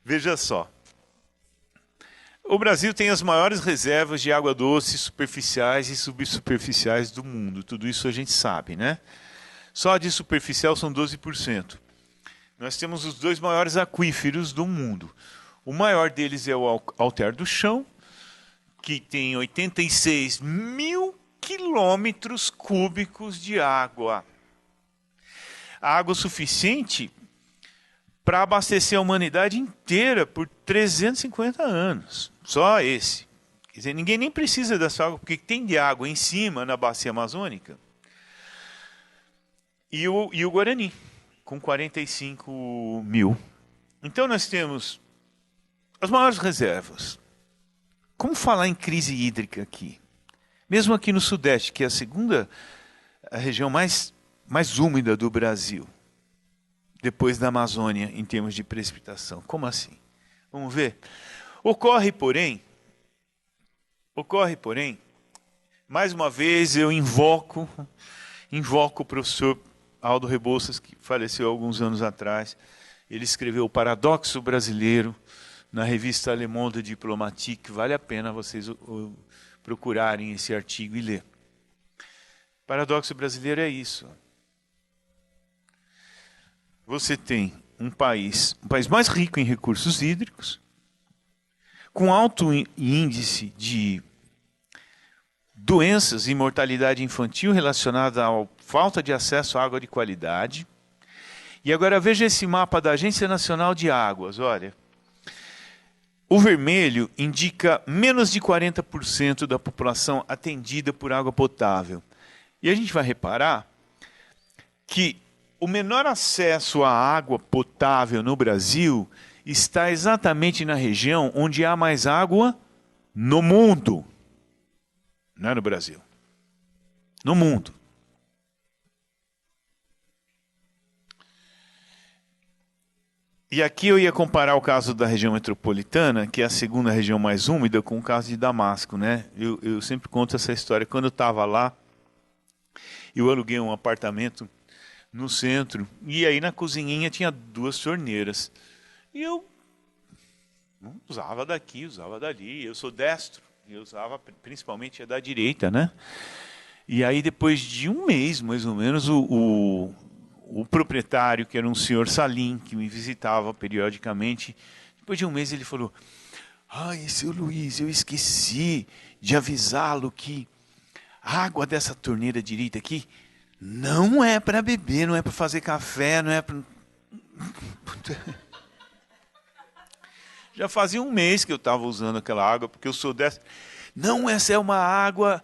Veja só. O Brasil tem as maiores reservas de água doce superficiais e subsuperficiais do mundo. Tudo isso a gente sabe, né? Só de superficial são 12%. Nós temos os 2 maiores aquíferos do mundo. O maior deles é o Alter do Chão, que tem 86 mil quilômetros cúbicos de água. Água suficiente para abastecer a humanidade inteira por 350 anos. Só esse. Quer dizer, ninguém nem precisa dessa água, porque tem de água em cima na bacia amazônica. E o Guarani, com 45 mil. Então nós temos as maiores reservas. Como falar em crise hídrica aqui? Mesmo aqui no Sudeste, que é a região mais úmida do Brasil, depois da Amazônia, em termos de precipitação. Como assim? Vamos ver. Ocorre, porém, mais uma vez eu invoco o professor Aldo Rebouças, que faleceu há alguns anos atrás. Ele escreveu O Paradoxo Brasileiro na revista Le Monde Diplomatique. Vale a pena vocês procurarem esse artigo e ler. O paradoxo brasileiro é isso. Você tem um país mais rico em recursos hídricos, com alto índice de doenças e mortalidade infantil relacionada à falta de acesso à água de qualidade. E agora veja esse mapa da Agência Nacional de Águas. Olha, o vermelho indica menos de 40% da população atendida por água potável. E a gente vai reparar que o menor acesso à água potável no Brasil está exatamente na região onde há mais água no mundo. Não é no Brasil. No mundo. E aqui eu ia comparar o caso da região metropolitana, que é a segunda região mais úmida, com o caso de Damasco, né? Eu sempre conto essa história. Quando eu estava lá, eu aluguei um apartamento no centro, e aí na cozinhinha tinha 2 torneiras. E eu usava daqui, usava dali. Eu sou destro, eu usava principalmente a da direita, né? E aí depois de um mês, mais ou menos, o proprietário, que era um senhor Salim, que me visitava periodicamente, depois de um mês ele falou: "Ai, seu Luiz, eu esqueci de avisá-lo que a água dessa torneira direita aqui não é para beber, não é para fazer café, não é para..." Já fazia um mês que eu estava usando aquela água, porque eu sou dessa. Não, essa é uma água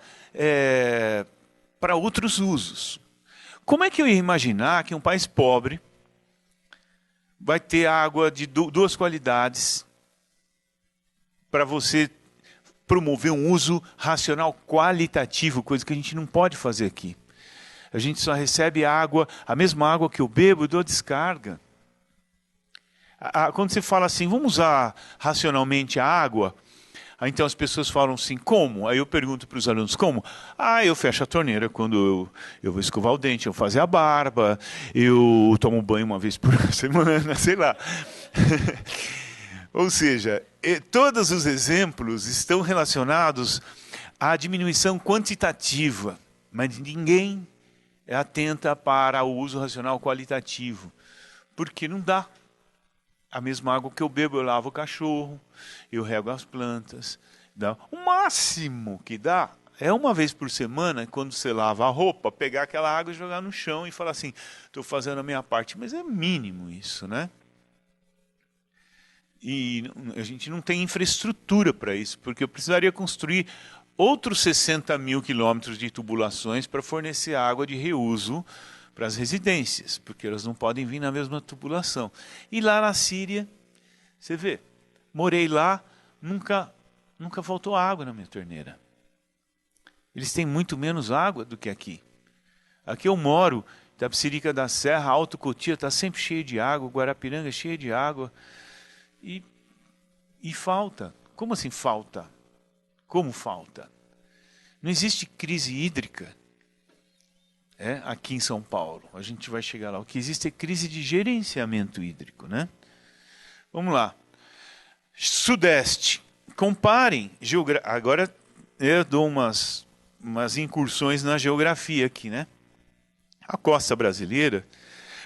para outros usos. Como é que eu ia imaginar que um país pobre vai ter água de 2 qualidades para você promover um uso racional qualitativo, coisa que a gente não pode fazer aqui. A gente só recebe água, a mesma água que eu bebo, eu dou descarga. Quando você fala assim, vamos usar racionalmente a água Então as pessoas falam assim, como? Aí eu pergunto para os alunos, como? Eu fecho a torneira quando eu vou escovar o dente, eu fazer a barba, eu tomo banho uma vez por semana, sei lá. Ou seja, todos os exemplos estão relacionados à diminuição quantitativa, mas ninguém atenta para o uso racional qualitativo, porque não dá. A mesma água que eu bebo, eu lavo o cachorro, eu rego as plantas. Dá. O máximo que dá é uma vez por semana, quando você lava a roupa, pegar aquela água e jogar no chão e falar assim, estou fazendo a minha parte. Mas é mínimo isso, né? E a gente não tem infraestrutura para isso, porque eu precisaria construir outros 60 mil quilômetros de tubulações para fornecer água de reuso para as residências, porque elas não podem vir na mesma tubulação. E lá na Síria, você vê, morei lá, nunca faltou água na minha torneira. Eles têm muito menos água do que aqui. Aqui eu moro, Itapecerica da Serra, Alto Cotia, está sempre cheio de água, Guarapiranga cheio de água. E falta. Como assim falta? Como falta? Não existe crise hídrica aqui em São Paulo. A gente vai chegar lá. O que existe é crise de gerenciamento hídrico, né? Vamos lá. Sudeste. Comparem. Agora eu dou umas incursões na geografia aqui, né? A costa brasileira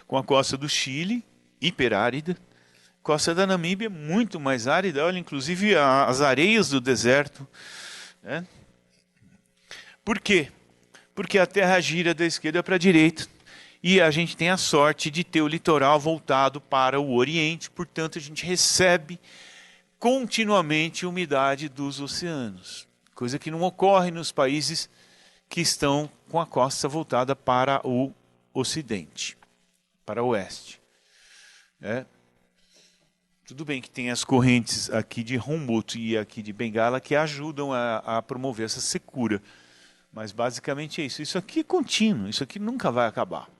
com a costa do Chile, hiperárida. Costa da Namíbia, muito mais árida. Olha, inclusive as areias do deserto. Né? Por quê? Porque a terra gira da esquerda para a direita. E a gente tem a sorte de ter o litoral voltado para o Oriente. Portanto, a gente recebe continuamente umidade dos oceanos. Coisa que não ocorre nos países que estão com a costa voltada para o Ocidente, para o Oeste. Tudo bem que tem as correntes aqui de Humboldt e aqui de Bengala que ajudam a promover essa secura. Mas basicamente é isso. Isso aqui é contínuo, isso aqui nunca vai acabar.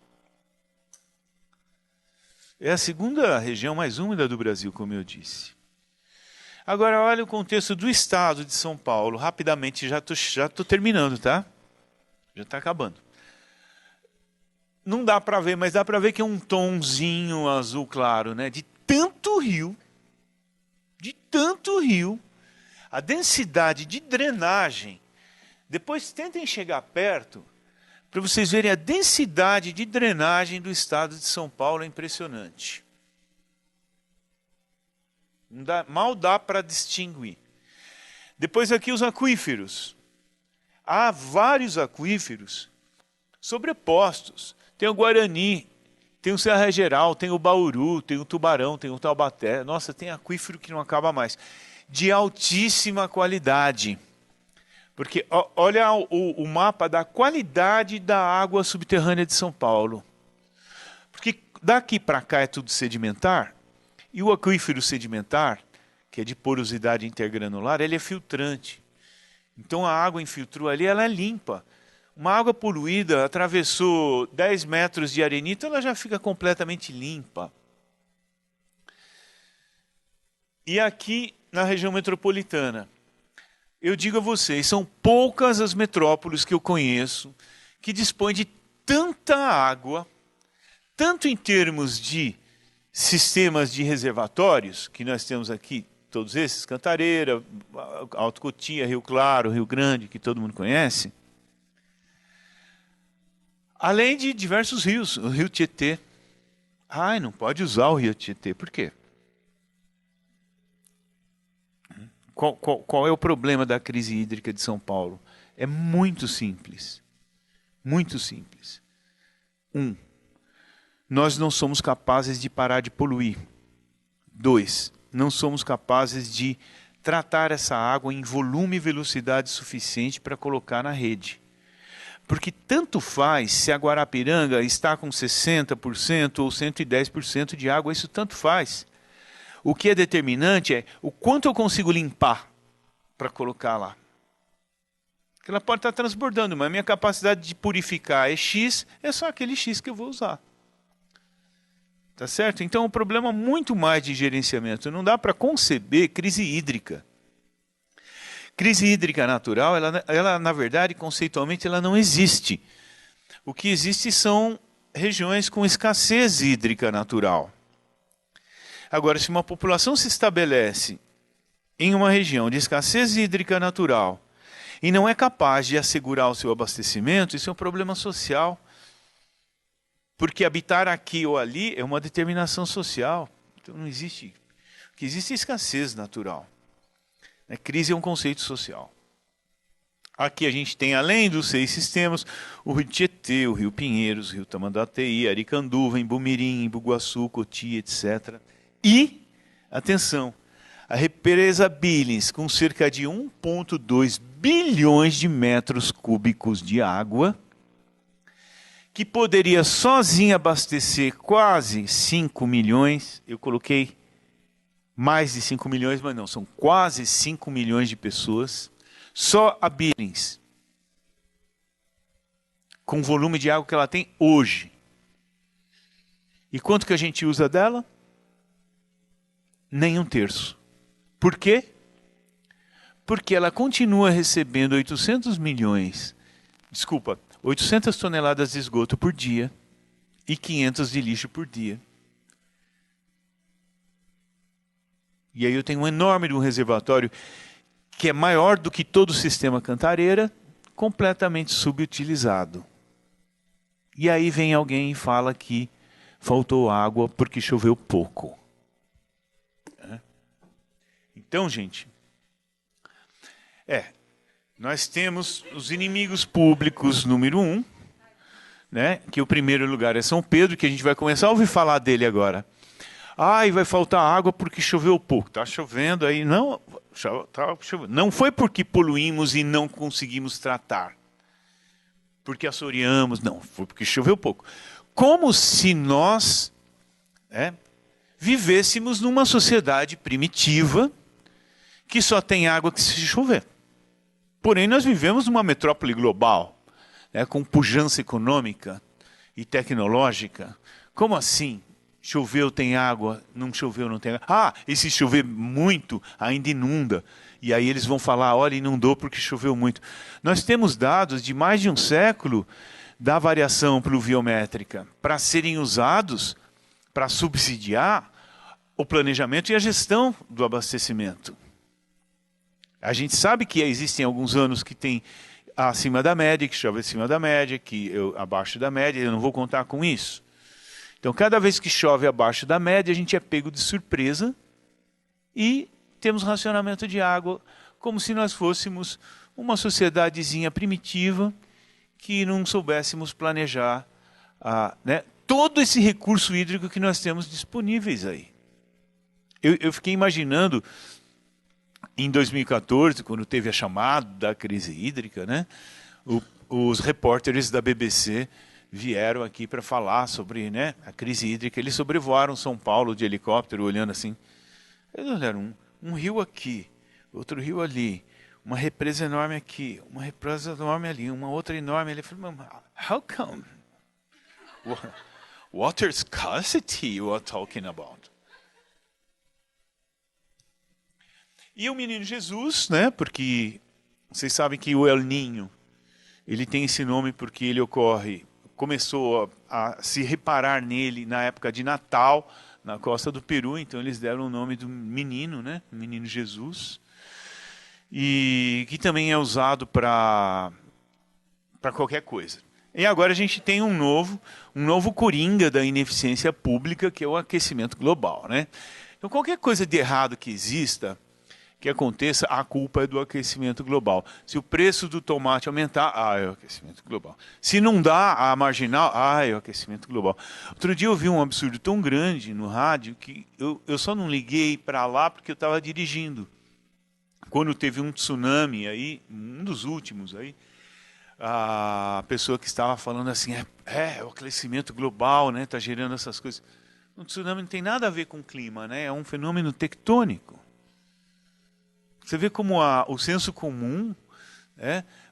É a segunda região mais úmida do Brasil, como eu disse. Agora olha o contexto do estado de São Paulo. Rapidamente, já estou terminando, tá? Já está acabando. Não dá para ver, mas dá para ver que é um tomzinho azul claro, né? De tanto rio, a densidade de drenagem, depois tentem chegar perto, para vocês verem a densidade de drenagem do estado de São Paulo, é impressionante. Mal dá para distinguir. Depois aqui os aquíferos. Há vários aquíferos sobrepostos. Tem o Guarani, tem o Serra Geral, tem o Bauru, tem o Tubarão, tem o Taubaté. Nossa, tem aquífero que não acaba mais. De altíssima qualidade. Porque olha o mapa da qualidade da água subterrânea de São Paulo. Porque daqui para cá é tudo sedimentar. E o aquífero sedimentar, que é de porosidade intergranular, ele é filtrante. Então a água infiltrou ali, ela é limpa. Uma água poluída atravessou 10 metros de arenito, ela já fica completamente limpa. E aqui na região metropolitana, eu digo a vocês, são poucas as metrópoles que eu conheço que dispõem de tanta água, tanto em termos de sistemas de reservatórios, que nós temos aqui, todos esses, Cantareira, Alto Cotia, Rio Claro, Rio Grande, que todo mundo conhece, além de diversos rios, o Rio Tietê. Não pode usar o Rio Tietê, por quê? Qual é o problema da crise hídrica de São Paulo? É muito simples. Muito simples. Nós não somos capazes de parar de poluir. 2, não somos capazes de tratar essa água em volume e velocidade suficiente para colocar na rede. Porque tanto faz se a Guarapiranga está com 60% ou 110% de água, isso tanto faz. O que é determinante é o quanto eu consigo limpar para colocar lá. Porque ela pode estar transbordando, mas a minha capacidade de purificar é X, é só aquele X que eu vou usar. Tá certo? Então é um problema muito mais de gerenciamento. Não dá para conceber crise hídrica. Crise hídrica natural, ela na verdade, conceitualmente, ela não existe. O que existe são regiões com escassez hídrica natural. Agora, se uma população se estabelece em uma região de escassez hídrica natural e não é capaz de assegurar o seu abastecimento, isso é um problema social. Porque habitar aqui ou ali é uma determinação social. Então não existe. O que existe é escassez natural. Crise é um conceito social. Aqui a gente tem, além dos 6 sistemas, o Rio Tietê, o Rio Pinheiros, o Rio Tamanduateí, Aricanduva, Embu-Mirim, Embu-Guaçu, Cotia, etc. E, atenção, a represa Billings, com cerca de 1,2 bilhões de metros cúbicos de água, que poderia sozinha abastecer quase 5 milhões, eu coloquei mais de 5 milhões, mas não, são quase 5 milhões de pessoas, só a Billings, com o volume de água que ela tem hoje. E quanto que a gente usa dela? Nem 1/3. Por quê? Porque ela continua recebendo 800 toneladas de esgoto por dia e 500 de lixo por dia. E aí eu tenho um enorme reservatório que é maior do que todo o sistema Cantareira, completamente subutilizado. E aí vem alguém e fala que faltou água porque choveu pouco. Então, gente, nós temos os inimigos públicos número 1, né? Que o primeiro lugar é São Pedro, que a gente vai começar a ouvir falar dele agora. E vai faltar água porque choveu pouco. Está chovendo aí. Não, tá chovendo. Não foi porque poluímos e não conseguimos tratar. Porque assoreamos. Não, foi porque choveu pouco. Como se nós vivêssemos numa sociedade primitiva que só tem água que se chover. Porém, nós vivemos numa metrópole global, com pujança econômica e tecnológica. Como assim? Choveu, tem água, não choveu, não tem água. E se chover muito, ainda inunda. E aí eles vão falar, olha, inundou porque choveu muito. Nós temos dados de mais de um século da variação pluviométrica para serem usados para subsidiar o planejamento e a gestão do abastecimento. A gente sabe que existem alguns anos que tem acima da média, que chove acima da média, abaixo da média, eu não vou contar com isso. Então, cada vez que chove abaixo da média, a gente é pego de surpresa e temos racionamento de água como se nós fôssemos uma sociedadezinha primitiva que não soubéssemos planejar todo esse recurso hídrico que nós temos disponíveis aí. Eu fiquei imaginando, em 2014, quando teve a chamada da crise hídrica, os repórteres da BBC vieram aqui para falar sobre a crise hídrica. Eles sobrevoaram São Paulo de helicóptero, olhando assim. Eles olharam um rio aqui, outro rio ali, uma represa enorme aqui, uma represa enorme ali, uma outra enorme ali. Eu falei, how come? Water scarcity you are talking about? E o menino Jesus, porque vocês sabem que o El Niño, ele tem esse nome porque ele começou a se reparar nele na época de Natal, na costa do Peru, então eles deram o nome do menino, o menino Jesus, e que também é usado para qualquer coisa. E agora a gente tem um novo coringa da ineficiência pública, que é o aquecimento global, Então qualquer coisa de errado que exista, que aconteça, a culpa é do aquecimento global. Se o preço do tomate aumentar, é o aquecimento global. Se não dá a marginal, é o aquecimento global. Outro dia eu vi um absurdo tão grande no rádio que eu só não liguei para lá porque eu estava dirigindo. Quando teve um tsunami aí, um dos últimos aí, a pessoa que estava falando assim, o aquecimento global, está gerando essas coisas. Um tsunami não tem nada a ver com o clima, é um fenômeno tectônico. Você vê como o senso comum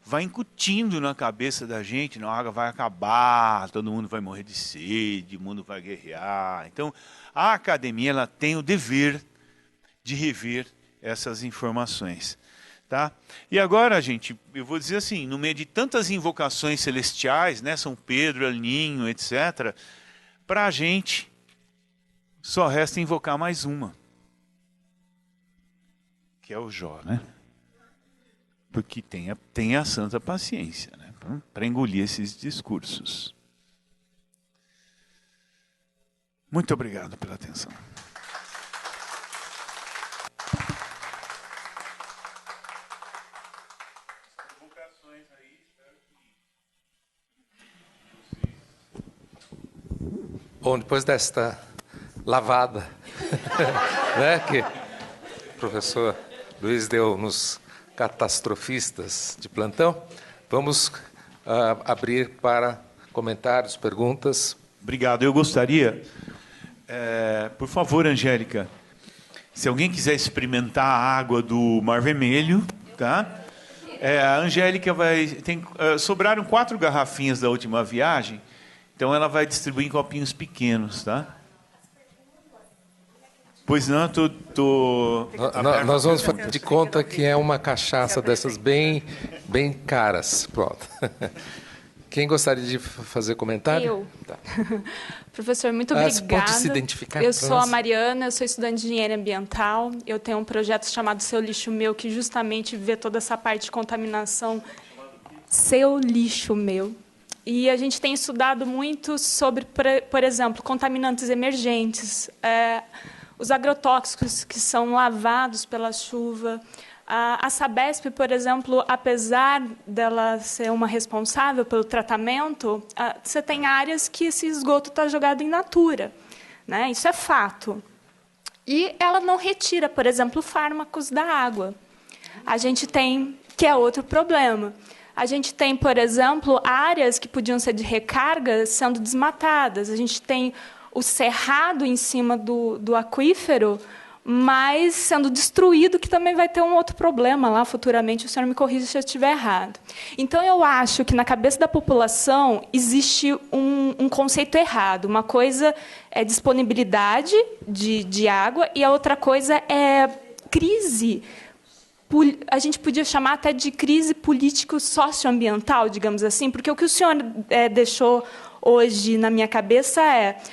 vai incutindo na cabeça da gente, a água vai acabar, todo mundo vai morrer de sede, o mundo vai guerrear. Então, a academia ela tem o dever de rever essas informações. Tá? E agora, gente, eu vou dizer assim, no meio de tantas invocações celestiais, né, São Pedro, El Ninho, etc., para a gente só resta invocar mais uma, que é o Jó, né? Porque tenha a santa paciência, né, para engolir esses discursos. Muito obrigado pela atenção. Bom, depois desta lavada, né, que o professor Luiz deu nos catastrofistas de plantão, vamos abrir para comentários, perguntas. Obrigado. Eu gostaria, por favor, Angélica, se alguém quiser experimentar a água do Mar Vermelho, tá? A Angélica sobraram 4 garrafinhas da última viagem. Então, ela vai distribuir em copinhos pequenos, tá? Pois não, Nós vamos fazer de conta que é uma cachaça dessas bem caras. Pronto. Quem gostaria de fazer comentário? Eu. Tá. Professor, muito obrigada. Você pode se identificar? Eu sou a Mariana, eu sou estudante de engenharia ambiental. Eu tenho um projeto chamado Seu Lixo Meu, que justamente vê toda essa parte de contaminação. Seu Lixo Meu. E a gente tem estudado muito sobre, por exemplo, contaminantes emergentes, os agrotóxicos que são lavados pela chuva. A Sabesp, por exemplo, apesar dela ser uma responsável pelo tratamento, você tem áreas que esse esgoto está jogado em natura, né? Isso é fato. E ela não retira, por exemplo, fármacos da água. A gente tem, que é outro problema. A gente tem, por exemplo, áreas que podiam ser de recarga sendo desmatadas. A gente tem o cerrado em cima do aquífero, mas sendo destruído, que também vai ter um outro problema lá futuramente. O senhor me corrija se eu estiver errado. Então, eu acho que na cabeça da população existe um conceito errado. Uma coisa é disponibilidade de água e a outra coisa é crise. A gente podia chamar até de crise político-socioambiental, digamos assim, porque o que o senhor deixou hoje na minha cabeça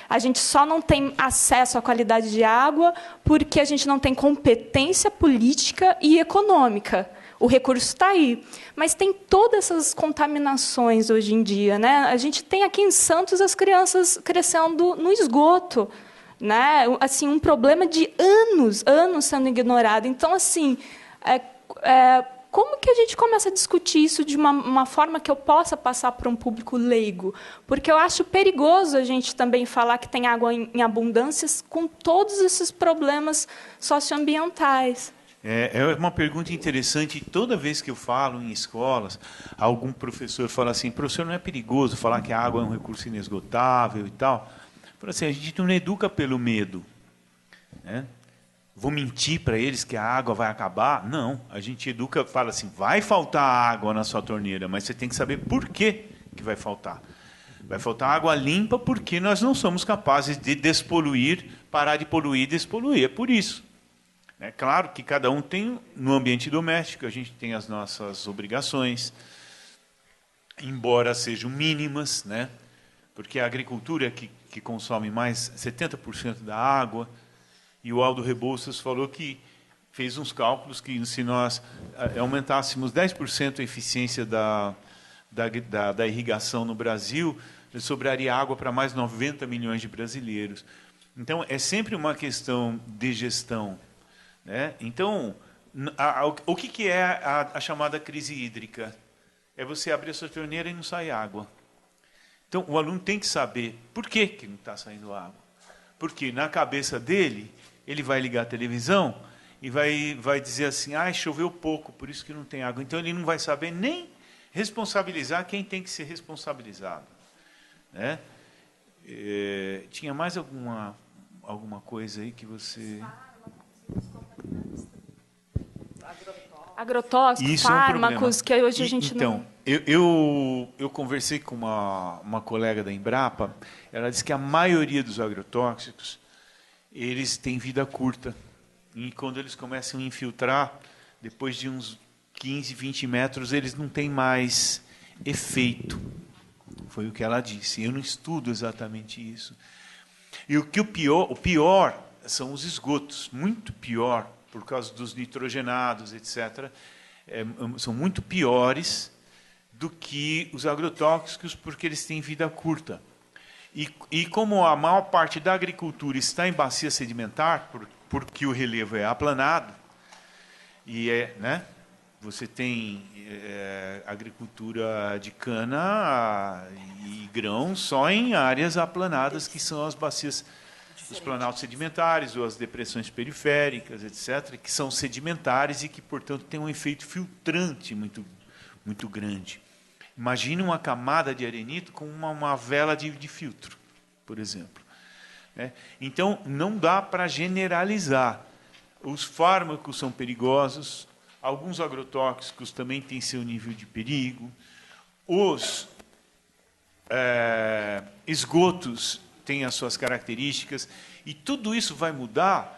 a gente só não tem acesso à qualidade de água porque a gente não tem competência política e econômica. O recurso está aí. Mas tem todas essas contaminações hoje em dia, né? A gente tem aqui em Santos as crianças crescendo no esgoto, né? Assim, um problema de anos sendo ignorado. Então, assim, como que a gente começa a discutir isso de uma forma que eu possa passar para um público leigo? Porque eu acho perigoso a gente também falar que tem água em abundâncias com todos esses problemas socioambientais. É uma pergunta interessante. Toda vez que eu falo em escolas, algum professor fala assim: professor, não é perigoso falar que a água é um recurso inesgotável e tal? Fala assim, a gente não educa pelo medo, né? Vou mentir para eles que a água vai acabar? Não, a gente educa, fala assim, vai faltar água na sua torneira, mas você tem que saber por que vai faltar. Vai faltar água limpa porque nós não somos capazes de despoluir, parar de poluir e despoluir. É por isso. É claro que cada um tem, no ambiente doméstico, a gente tem as nossas obrigações, embora sejam mínimas, né? Porque a agricultura é que consome mais 70% da água. E o Aldo Rebouças falou que fez uns cálculos que, se nós aumentássemos 10% a eficiência da irrigação no Brasil, sobraria água para mais 90 milhões de brasileiros. Então, é sempre uma questão de gestão, né? Então, o que é a chamada crise hídrica? É você abrir a sua torneira e não sai água. Então, o aluno tem que saber por que não está saindo água. Porque, na cabeça dele, ele vai ligar a televisão e vai dizer assim, choveu pouco, por isso que não tem água. Então, ele não vai saber nem responsabilizar quem tem que ser responsabilizado, né? Tinha mais alguma coisa aí que você... Agrotóxicos, fármacos, que hoje a gente não... Então, eu conversei com uma colega da Embrapa, ela disse que a maioria dos agrotóxicos, eles têm vida curta. E quando eles começam a infiltrar, depois de uns 15, 20 metros, eles não têm mais efeito. Foi o que ela disse. Eu não estudo exatamente isso. E o pior são os esgotos, muito pior, por causa dos nitrogenados, etc. São muito piores do que os agrotóxicos, porque eles têm vida curta. E como a maior parte da agricultura está em bacia sedimentar, porque o relevo é aplanado, né, você tem agricultura de cana e grão só em áreas aplanadas, que são as bacias, os planaltos sedimentares ou as depressões periféricas, etc., que são sedimentares e que, portanto, têm um efeito filtrante muito, muito grande. Imagine uma camada de arenito com uma vela de filtro, por exemplo. Então, não dá para generalizar. Os fármacos são perigosos, alguns agrotóxicos também têm seu nível de perigo, os esgotos têm as suas características, e tudo isso vai mudar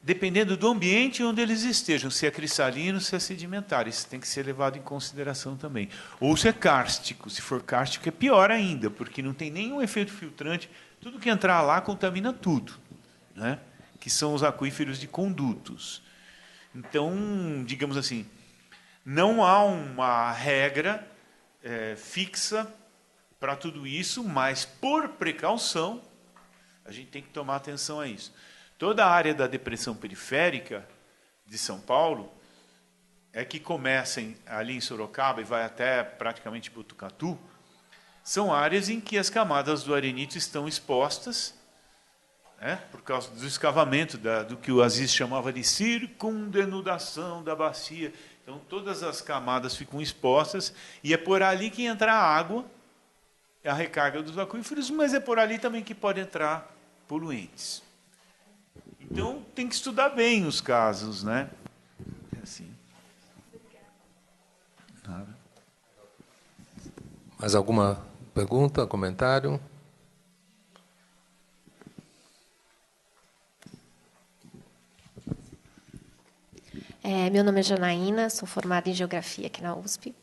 dependendo do ambiente onde eles estejam, se é cristalino, se é sedimentar. Isso tem que ser levado em consideração também. Ou se é kárstico. Se for kárstico, é pior ainda, porque não tem nenhum efeito filtrante. Tudo que entrar lá contamina tudo, né? Que são os aquíferos de condutos. Então, digamos assim, não há uma regra fixa para tudo isso, mas, por precaução, a gente tem que tomar atenção a isso. Toda a área da depressão periférica de São Paulo, que começa ali em Sorocaba e vai até praticamente Botucatu, são áreas em que as camadas do arenito estão expostas, por causa do escavamento, do que o Aziz chamava de circundenudação da bacia. Então, todas as camadas ficam expostas, e é por ali que entra a água, a recarga dos aquíferos, mas é por ali também que pode entrar poluentes. Então, tem que estudar bem os casos, né? É assim. Nada. Mais alguma pergunta, comentário? Meu nome é Janaína, sou formada em Geografia aqui na USP.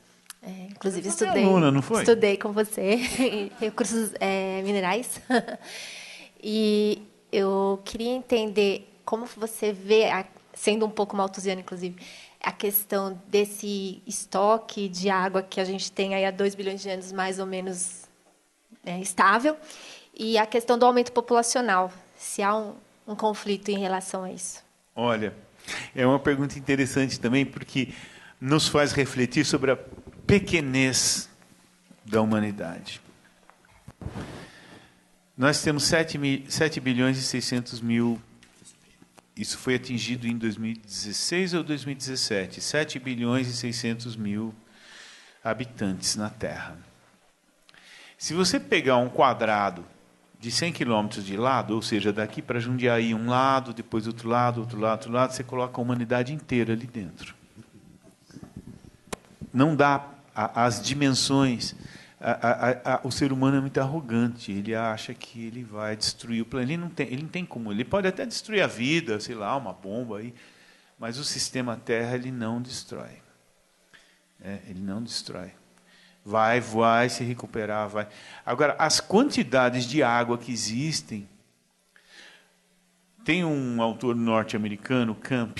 Inclusive, Você foi aluna, não foi? Estudei com você em recursos minerais. E eu queria entender como você vê, sendo um pouco malthusiana, inclusive, a questão desse estoque de água que a gente tem aí há 2 bilhões de anos, mais ou menos estável, e a questão do aumento populacional, se há um conflito em relação a isso. Olha, é uma pergunta interessante também, porque nos faz refletir sobre a pequenez da humanidade. Nós temos 7 bilhões e 600 mil. Isso foi atingido em 2016 ou 2017. 7 bilhões e 600 mil habitantes na Terra. Se você pegar um quadrado de 100 quilômetros de lado, ou seja, daqui para Jundiaí, um lado, depois outro lado, outro lado, outro lado, você coloca a humanidade inteira ali dentro. Não dá as dimensões. O ser humano é muito arrogante. Ele acha que ele vai destruir o planeta. Ele não tem como. Ele pode até destruir a vida, sei lá, uma bomba aí, mas o sistema Terra ele não destrói. Ele não destrói. Vai se recuperar, vai. Agora, as quantidades de água que existem. Tem um autor norte-americano, Camp,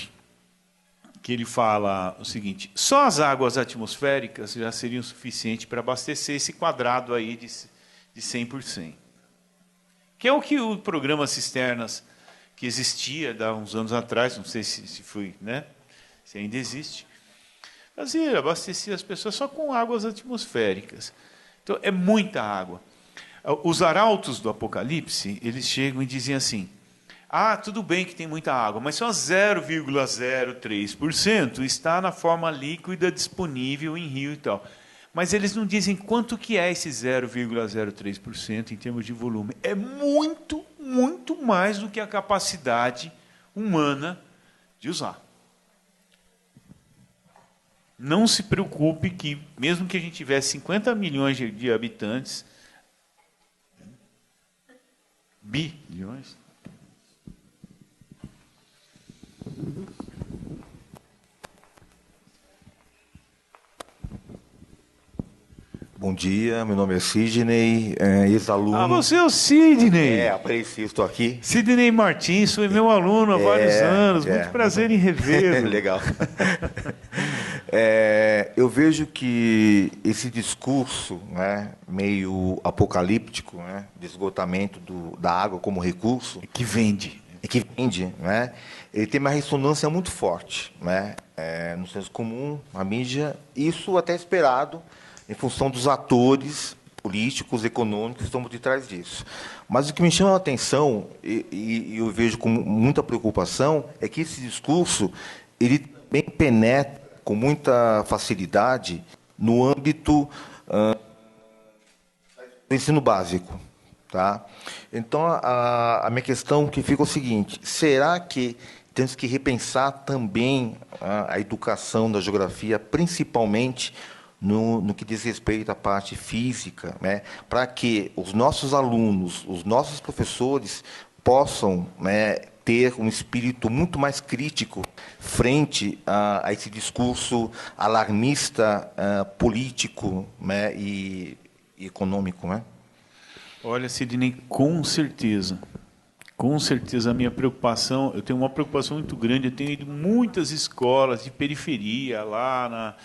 que ele fala o seguinte: só as águas atmosféricas já seriam suficientes para abastecer esse quadrado aí de 100 por 100. Que é o que o programa Cisternas, que existia há uns anos atrás, não sei se foi, né? Se ainda existe, fazia, abastecia as pessoas só com águas atmosféricas. Então, é muita água. Os arautos do Apocalipse, eles chegam e dizem assim: tudo bem que tem muita água, mas só 0,03% está na forma líquida disponível em rio e tal. Mas eles não dizem quanto que é esse 0,03% em termos de volume. É muito, muito mais do que a capacidade humana de usar. Não se preocupe que, mesmo que a gente tivesse 50 milhões de habitantes, bilhões, dia. Meu nome é Sidney, ex-aluno. Ah, você é o Sidney. Apareci, estou aqui. Sidney Martins, foi meu aluno há vários anos. Muito prazer em revê-lo. Legal. Eu vejo que esse discurso, né, meio apocalíptico, né, de esgotamento da água como recurso... Que vende, né, ele tem uma ressonância muito forte, né, no senso comum, na mídia, isso até esperado em função dos atores políticos, econômicos que estão por detrás disso. Mas o que me chama a atenção, e eu vejo com muita preocupação, é que esse discurso ele também penetra com muita facilidade no âmbito do ensino básico. Tá? Então, a minha questão que fica é o seguinte: será que temos que repensar também a educação da geografia, principalmente no que diz respeito à parte física, né, para que os nossos alunos, os nossos professores possam, né, ter um espírito muito mais crítico frente a esse discurso alarmista, político, né, e econômico, né? Olha, Sidney, com certeza a minha preocupação, eu tenho uma preocupação muito grande, eu tenho ido em muitas escolas de periferia, lá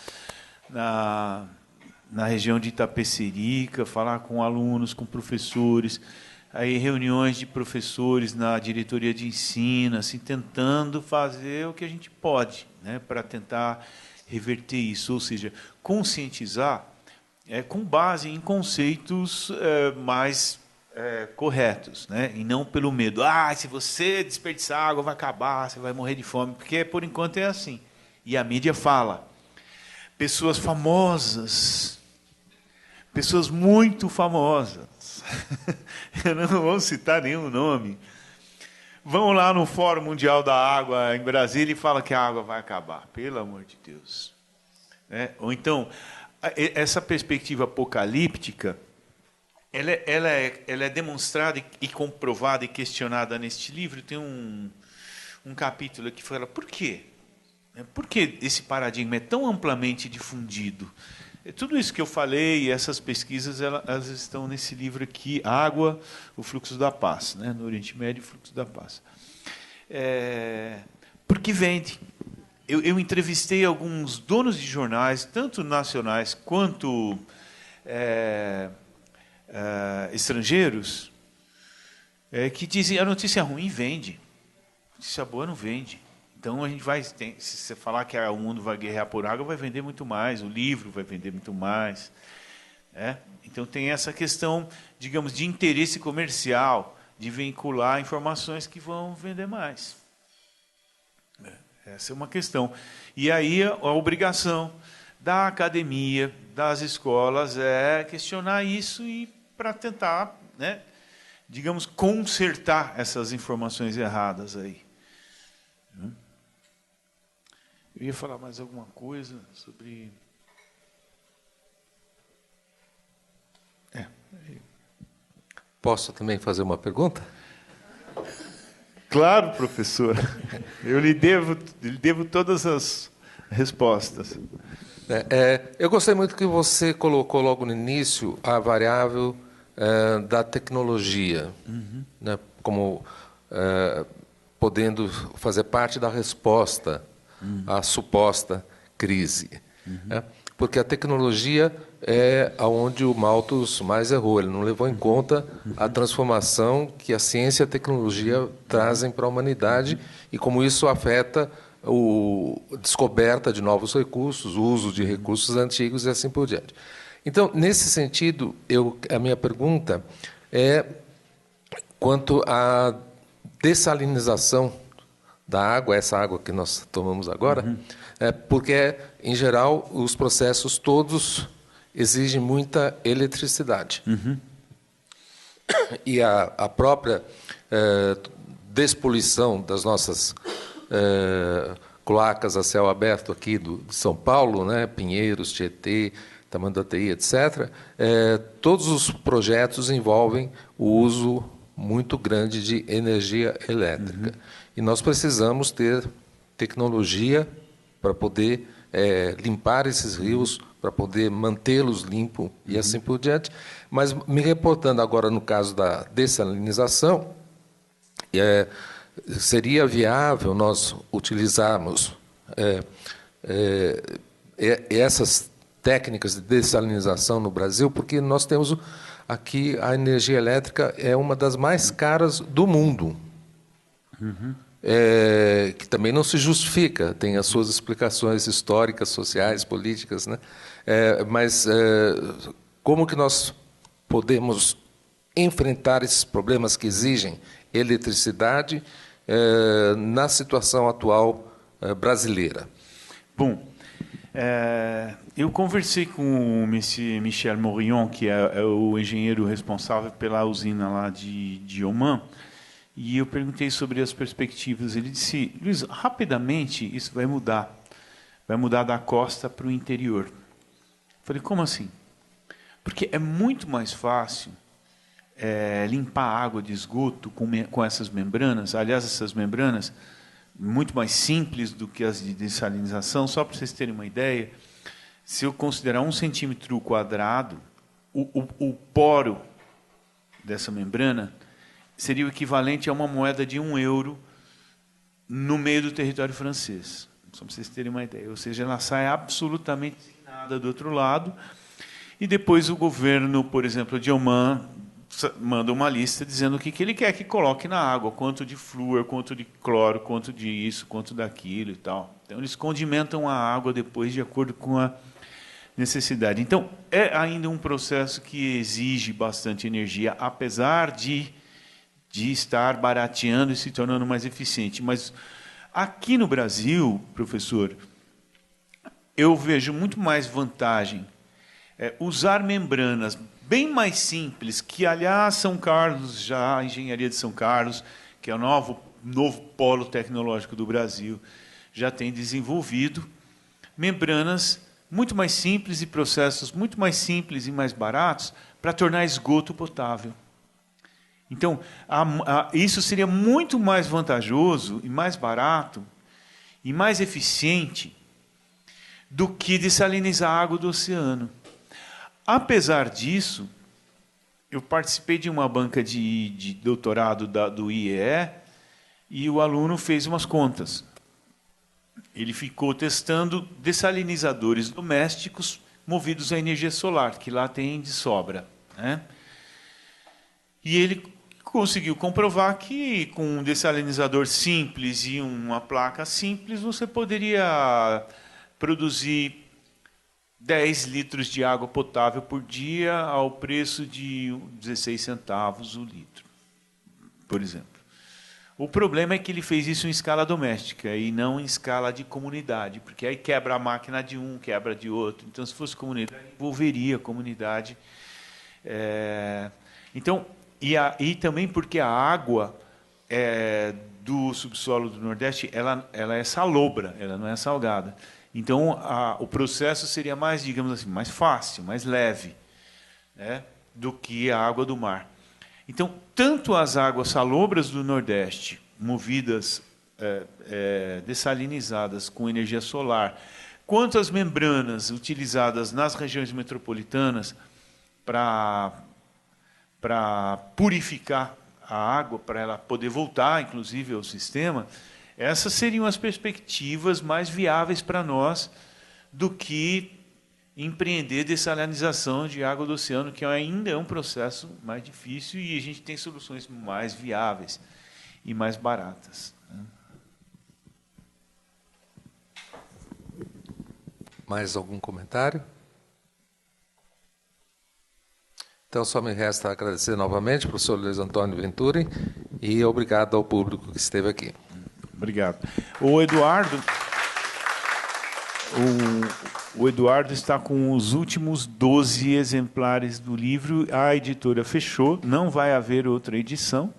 na região de Itapecerica, falar com alunos, com professores, aí reuniões de professores na diretoria de ensino, assim, tentando fazer o que a gente pode, né, para tentar reverter isso, ou seja, conscientizar com base em conceitos mais corretos, né? E não pelo medo. Se você desperdiçar água, vai acabar, você vai morrer de fome, porque, por enquanto, é assim. E a mídia fala. Pessoas famosas, pessoas muito famosas, eu não vou citar nenhum nome, vão lá no Fórum Mundial da Água, em Brasília, e falam que a água vai acabar. Pelo amor de Deus. Ou então... essa perspectiva apocalíptica, ela é demonstrada e comprovada e questionada neste livro. Tem um capítulo que fala por quê? Por que esse paradigma é tão amplamente difundido? Tudo isso que eu falei e essas pesquisas, elas estão nesse livro aqui, Água, o Fluxo da Paz, né? No Oriente Médio, o Fluxo da Paz. Porque vende. Eu entrevistei alguns donos de jornais, tanto nacionais quanto estrangeiros, que dizem a notícia ruim vende, a notícia boa não vende. Então, a gente se você falar que o mundo vai guerrear por água, vai vender muito mais, o livro vai vender muito mais. Então, tem essa questão, digamos, de interesse comercial, de vincular informações que vão vender mais. Essa é uma questão. E aí a obrigação da academia, das escolas, é questionar isso e para tentar, né, digamos, consertar essas informações erradas aí. Eu ia falar mais alguma coisa sobre... Posso também fazer uma pergunta? Claro, professor. Eu lhe devo todas as respostas. Eu gostei muito que você colocou logo no início a variável da tecnologia, né, como podendo fazer parte da resposta à suposta crise. Porque a tecnologia é onde o Malthus mais errou. Ele não levou em conta a transformação que a ciência e a tecnologia trazem para a humanidade e como isso afeta a descoberta de novos recursos, o uso de recursos antigos e assim por diante. Então, nesse sentido, a minha pergunta é quanto à dessalinização da água, essa água que nós tomamos agora, porque, em geral, os processos todos exigem muita eletricidade. E a própria despoluição das nossas cloacas a céu aberto aqui de São Paulo, né, Pinheiros, Tietê, Tamanduateí, etc., todos os projetos envolvem o uso muito grande de energia elétrica. E nós precisamos ter tecnologia para poder limpar esses rios para poder mantê-los limpos e assim por diante. Mas, me reportando agora no caso da dessalinização, seria viável nós utilizarmos essas técnicas de dessalinização no Brasil, porque nós temos aqui a energia elétrica é uma das mais caras do mundo. Que também não se justifica, tem as suas explicações históricas, sociais, políticas, né? Mas como que nós podemos enfrentar esses problemas que exigem eletricidade na situação atual brasileira? Bom, eu conversei com o Michel Morillon, que é o engenheiro responsável pela usina lá de Oman, e eu perguntei sobre as perspectivas. Ele disse: Luiz, rapidamente isso vai mudar da costa para o interior. Eu falei: como assim? Porque é muito mais fácil limpar a água de esgoto com essas membranas. Aliás, essas membranas muito mais simples do que as de dessalinização. Só para vocês terem uma ideia, se eu considerar 1 centímetro quadrado, o poro dessa membrana seria o equivalente a uma moeda de €1 no meio do território francês. Só para vocês terem uma ideia. Ou seja, ela sai absolutamente sem nada do outro lado. E depois o governo, por exemplo, de Oman, manda uma lista dizendo o que ele quer que coloque na água, quanto de flúor, quanto de cloro, quanto de isso, quanto daquilo e tal. Então, eles condimentam a água depois de acordo com a necessidade. Então, é ainda um processo que exige bastante energia, apesar de estar barateando e se tornando mais eficiente. Mas aqui no Brasil, professor, eu vejo muito mais vantagem usar membranas bem mais simples, que, aliás, São Carlos, já a engenharia de São Carlos, que é o novo polo tecnológico do Brasil, já tem desenvolvido membranas muito mais simples e processos muito mais simples e mais baratos para tornar esgoto potável. Então, isso seria muito mais vantajoso e mais barato e mais eficiente do que dessalinizar a água do oceano. Apesar disso, eu participei de uma banca de doutorado do IEE e o aluno fez umas contas. Ele ficou testando dessalinizadores domésticos movidos a energia solar, que lá tem de sobra, né? E ele conseguiu comprovar que com um dessalinizador simples e uma placa simples, você poderia produzir 10 litros de água potável por dia ao preço de 16 centavos o litro, por exemplo. O problema é que ele fez isso em escala doméstica e não em escala de comunidade, porque aí quebra a máquina de um, quebra de outro. Então, se fosse comunidade, envolveria a comunidade. Então, e também porque a água do subsolo do Nordeste ela é salobra, ela não é salgada. Então, o processo seria mais, digamos assim, mais fácil, mais leve, né, do que a água do mar. Então, tanto as águas salobras do Nordeste, movidas, dessalinizadas com energia solar, quanto as membranas utilizadas nas regiões metropolitanas para purificar a água, para ela poder voltar, inclusive, ao sistema, essas seriam as perspectivas mais viáveis para nós do que empreender dessalinização de água do oceano, que ainda é um processo mais difícil e a gente tem soluções mais viáveis e mais baratas. Mais algum comentário? Então, só me resta agradecer novamente ao professor Luiz Antônio Venturi e obrigado ao público que esteve aqui. Obrigado. O Eduardo está com os últimos 12 exemplares do livro. A editora fechou, não vai haver outra edição.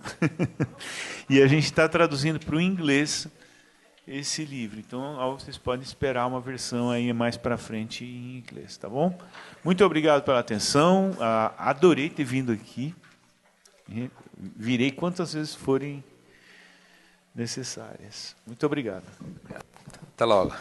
E a gente está traduzindo para o inglês esse livro. Então, vocês podem esperar uma versão aí mais para frente em inglês, tá bom? Muito obrigado pela atenção. Adorei ter vindo aqui. Virei quantas vezes forem necessárias. Muito obrigado. Até logo.